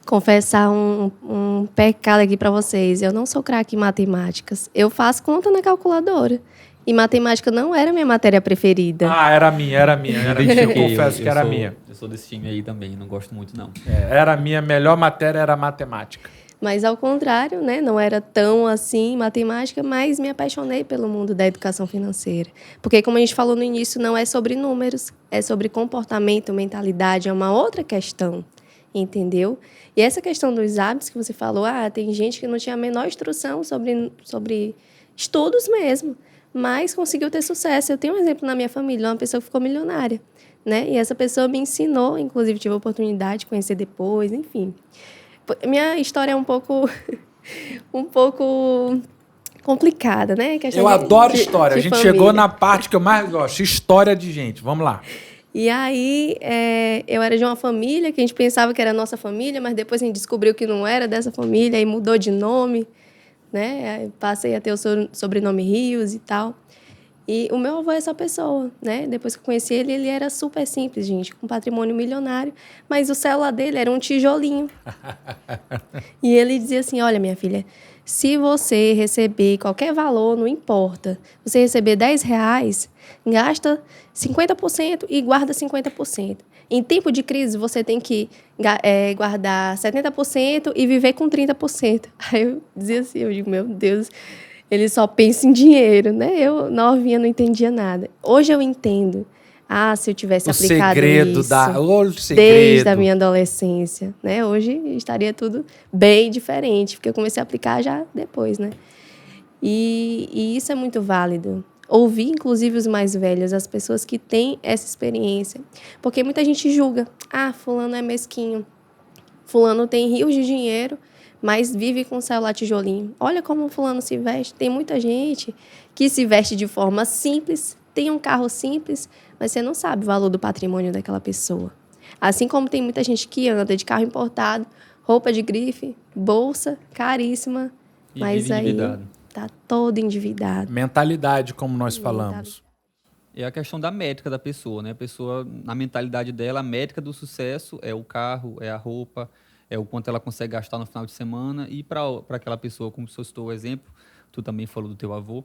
Confessar um pecado aqui para vocês. Eu não sou craque em matemáticas. Eu faço conta na calculadora. E matemática não era minha matéria preferida. Ah, era minha. Eu confesso que era minha. Eu sou desse time aí também, não gosto muito, não. Era a minha melhor matéria, era matemática. Mas ao contrário, né? Não era tão assim matemática, mas me apaixonei pelo mundo da educação financeira. Porque, como a gente falou no início, não é sobre números, é sobre comportamento, mentalidade, é uma outra questão, entendeu? E essa questão dos hábitos que você falou, tem gente que não tinha a menor instrução sobre estudos mesmo, mas conseguiu ter sucesso. Eu tenho um exemplo na minha família, uma pessoa que ficou milionária, né? E essa pessoa me ensinou, inclusive tive a oportunidade de conhecer depois, enfim. Minha história é um pouco complicada, né? Eu adoro história. A gente chegou na parte que eu mais gosto, história de gente. Vamos lá. E aí, eu era de uma família que a gente pensava que era nossa família, mas depois a gente descobriu que não era dessa família e mudou de nome, né? Passei a ter o sobrenome Rios e tal. E o meu avô é essa pessoa, né? Depois que eu conheci ele, ele era super simples, gente, com patrimônio milionário, mas o celular dele era um tijolinho. E ele dizia assim, olha, minha filha, se você receber qualquer valor, não importa, você receber R$10, gasta 50% e guarda 50%. Em tempo de crise, você tem que guardar 70% e viver com 30%. Aí eu dizia assim, eu digo, meu Deus, ele só pensa em dinheiro, né? Eu, novinha, não entendia nada. Hoje eu entendo. Se eu tivesse aplicado isso desde a minha adolescência, né? Hoje estaria tudo bem diferente, porque eu comecei a aplicar já depois, né? E isso é muito válido. Ouvir, inclusive, os mais velhos, as pessoas que têm essa experiência. Porque muita gente julga. Fulano é mesquinho. Fulano tem rios de dinheiro, mas vive com o celular tijolinho. Olha como o fulano se veste. Tem muita gente que se veste de forma simples, tem um carro simples, mas você não sabe o valor do patrimônio daquela pessoa. Assim como tem muita gente que anda de carro importado, roupa de grife, bolsa caríssima, mas aí tá todo endividado. Mentalidade, como nós falamos. É a questão da métrica da pessoa, né? A pessoa, na mentalidade dela, a métrica do sucesso é o carro, é a roupa, é o quanto ela consegue gastar no final de semana. E para aquela pessoa, como você citou o exemplo, tu também falou do teu avô,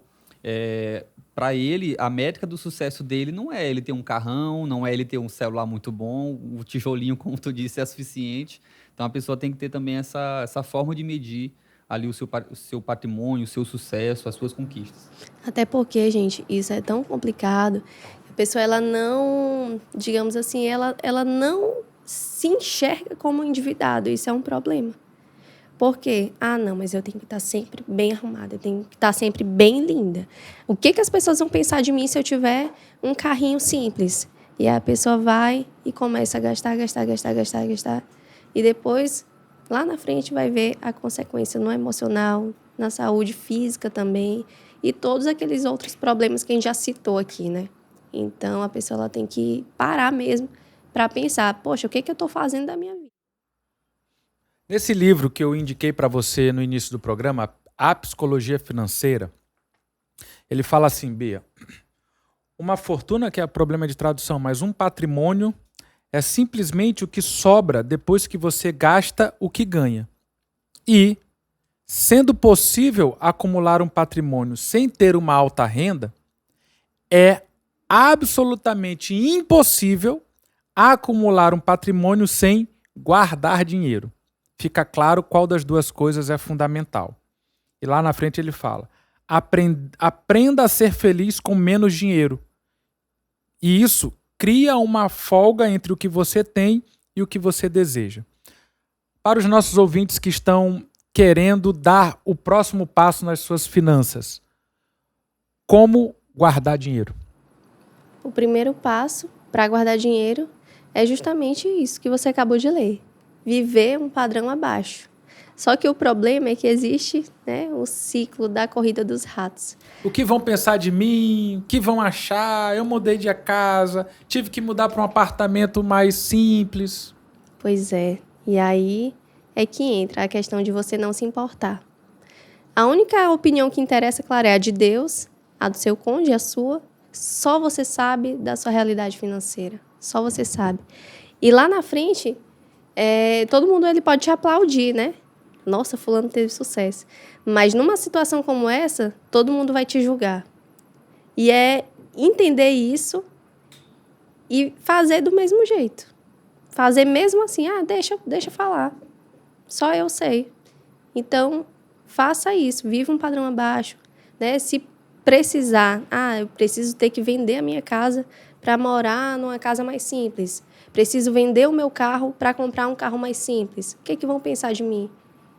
para ele, a métrica do sucesso dele não é ele ter um carrão, não é ele ter um celular muito bom, o tijolinho, como tu disse, é suficiente. Então, a pessoa tem que ter também essa forma de medir ali o seu patrimônio, o seu sucesso, as suas conquistas. Até porque, gente, isso é tão complicado. A pessoa, ela não, digamos assim, ela não se enxerga como endividado. Isso é um problema. Por quê? Não, mas eu tenho que estar sempre bem arrumada, eu tenho que estar sempre bem linda. O que as pessoas vão pensar de mim se eu tiver um carrinho simples? E aí a pessoa vai e começa a gastar. E depois, lá na frente, vai ver a consequência no emocional, na saúde física também, e todos aqueles outros problemas que a gente já citou aqui, né? Então, a pessoa ela tem que parar mesmo para pensar, poxa, o que eu estou fazendo da minha vida? Nesse livro que eu indiquei para você no início do programa, A Psicologia Financeira, ele fala assim, Bia, uma fortuna, que é problema de tradução, mas um patrimônio é simplesmente o que sobra depois que você gasta o que ganha. E, sendo possível acumular um patrimônio sem ter uma alta renda, é absolutamente impossível acumular um patrimônio sem guardar dinheiro. Fica claro qual das duas coisas é fundamental. E lá na frente ele fala: aprenda a ser feliz com menos dinheiro. E isso cria uma folga entre o que você tem e o que você deseja. Para os nossos ouvintes que estão querendo dar o próximo passo nas suas finanças, como guardar dinheiro? O primeiro passo para guardar dinheiro é justamente isso que você acabou de ler. Viver um padrão abaixo. Só que o problema é que existe, né, o ciclo da corrida dos ratos. O que vão pensar de mim? O que vão achar? Eu mudei de casa, tive que mudar para um apartamento mais simples. Pois é. E aí é que entra a questão de você não se importar. A única opinião que interessa, claro, é a de Deus, a do seu cônjuge, a sua. Só você sabe da sua realidade financeira. Só você sabe. E lá na frente, todo mundo ele pode te aplaudir, né? Nossa, fulano teve sucesso. Mas numa situação como essa, todo mundo vai te julgar. E é entender isso e fazer do mesmo jeito. Fazer mesmo assim, deixa falar. Só eu sei. Então, faça isso, viva um padrão abaixo, né? Se precisar, eu preciso ter que vender a minha casa para morar numa casa mais simples. Preciso vender o meu carro para comprar um carro mais simples. O que vão pensar de mim?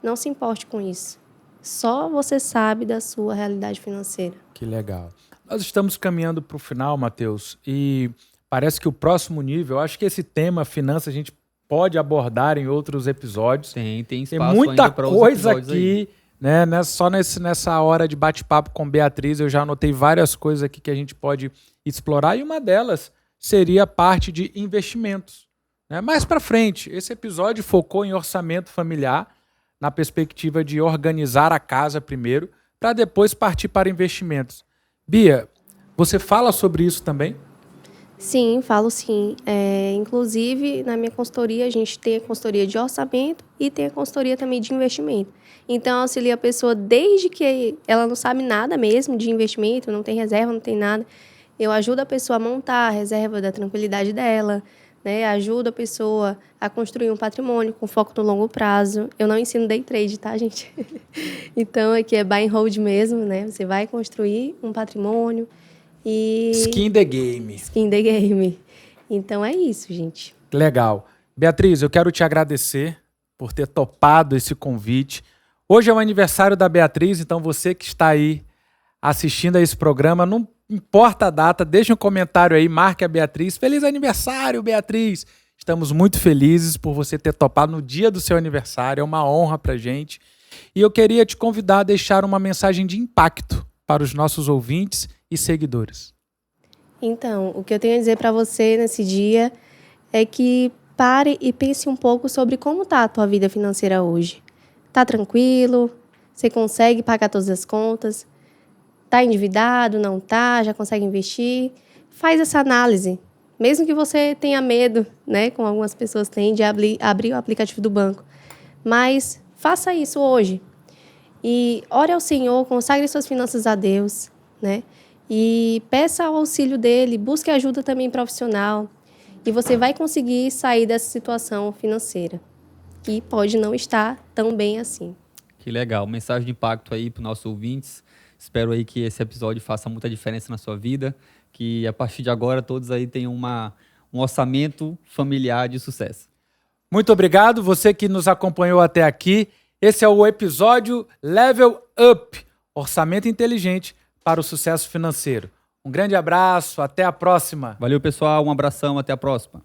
Não se importe com isso. Só você sabe da sua realidade financeira. Que legal. Nós estamos caminhando para o final, Matheus, e parece que o próximo nível, eu acho que esse tema, finanças, a gente pode abordar em outros episódios. Tem espaço Tem muita ainda para coisa aqui, né? Só nessa hora de bate-papo com Beatriz, eu já anotei várias coisas aqui que a gente pode explorar, e uma delas seria a parte de investimentos, né? Mais para frente, esse episódio focou em orçamento familiar, na perspectiva de organizar a casa primeiro, para depois partir para investimentos. Bia, você fala sobre isso também? Sim, falo sim. Inclusive, na minha consultoria, a gente tem a consultoria de orçamento e tem a consultoria também de investimento. Então, auxilia a pessoa desde que ela não sabe nada mesmo de investimento, não tem reserva, não tem nada. Eu ajudo a pessoa a montar a reserva da tranquilidade dela, né? Ajudo a pessoa a construir um patrimônio com foco no longo prazo. Eu não ensino day trade, tá, gente? Então, aqui é buy and hold mesmo, né? Você vai construir um patrimônio e... Skin the game. Skin the game. Então, é isso, gente. Legal. Beatriz, eu quero te agradecer por ter topado esse convite. Hoje é o aniversário da Beatriz, então você que está aí assistindo a esse programa, não importa a data, deixe um comentário aí, marque a Beatriz. Feliz aniversário, Beatriz! Estamos muito felizes por você ter topado no dia do seu aniversário, é uma honra pra gente. E eu queria te convidar a deixar uma mensagem de impacto para os nossos ouvintes e seguidores. Então, o que eu tenho a dizer para você nesse dia é que pare e pense um pouco sobre como está a tua vida financeira hoje. Tá tranquilo? Você consegue pagar todas as contas? Tá endividado? Não tá? Já consegue investir? Faz essa análise. Mesmo que você tenha medo, né, como algumas pessoas têm, de abrir o aplicativo do banco. Mas faça isso hoje. E ore ao Senhor, consagre suas finanças a Deus, né? E peça o auxílio dele, busque ajuda também profissional. E você vai conseguir sair dessa situação financeira, que pode não estar tão bem assim. Que legal. Mensagem de impacto aí para os nossos ouvintes. Espero aí que esse episódio faça muita diferença na sua vida, que a partir de agora todos aí tenham um orçamento familiar de sucesso. Muito obrigado, você que nos acompanhou até aqui. Esse é o episódio Level Up, orçamento inteligente para o sucesso financeiro. Um grande abraço, até a próxima. Valeu, pessoal. Um abração, até a próxima.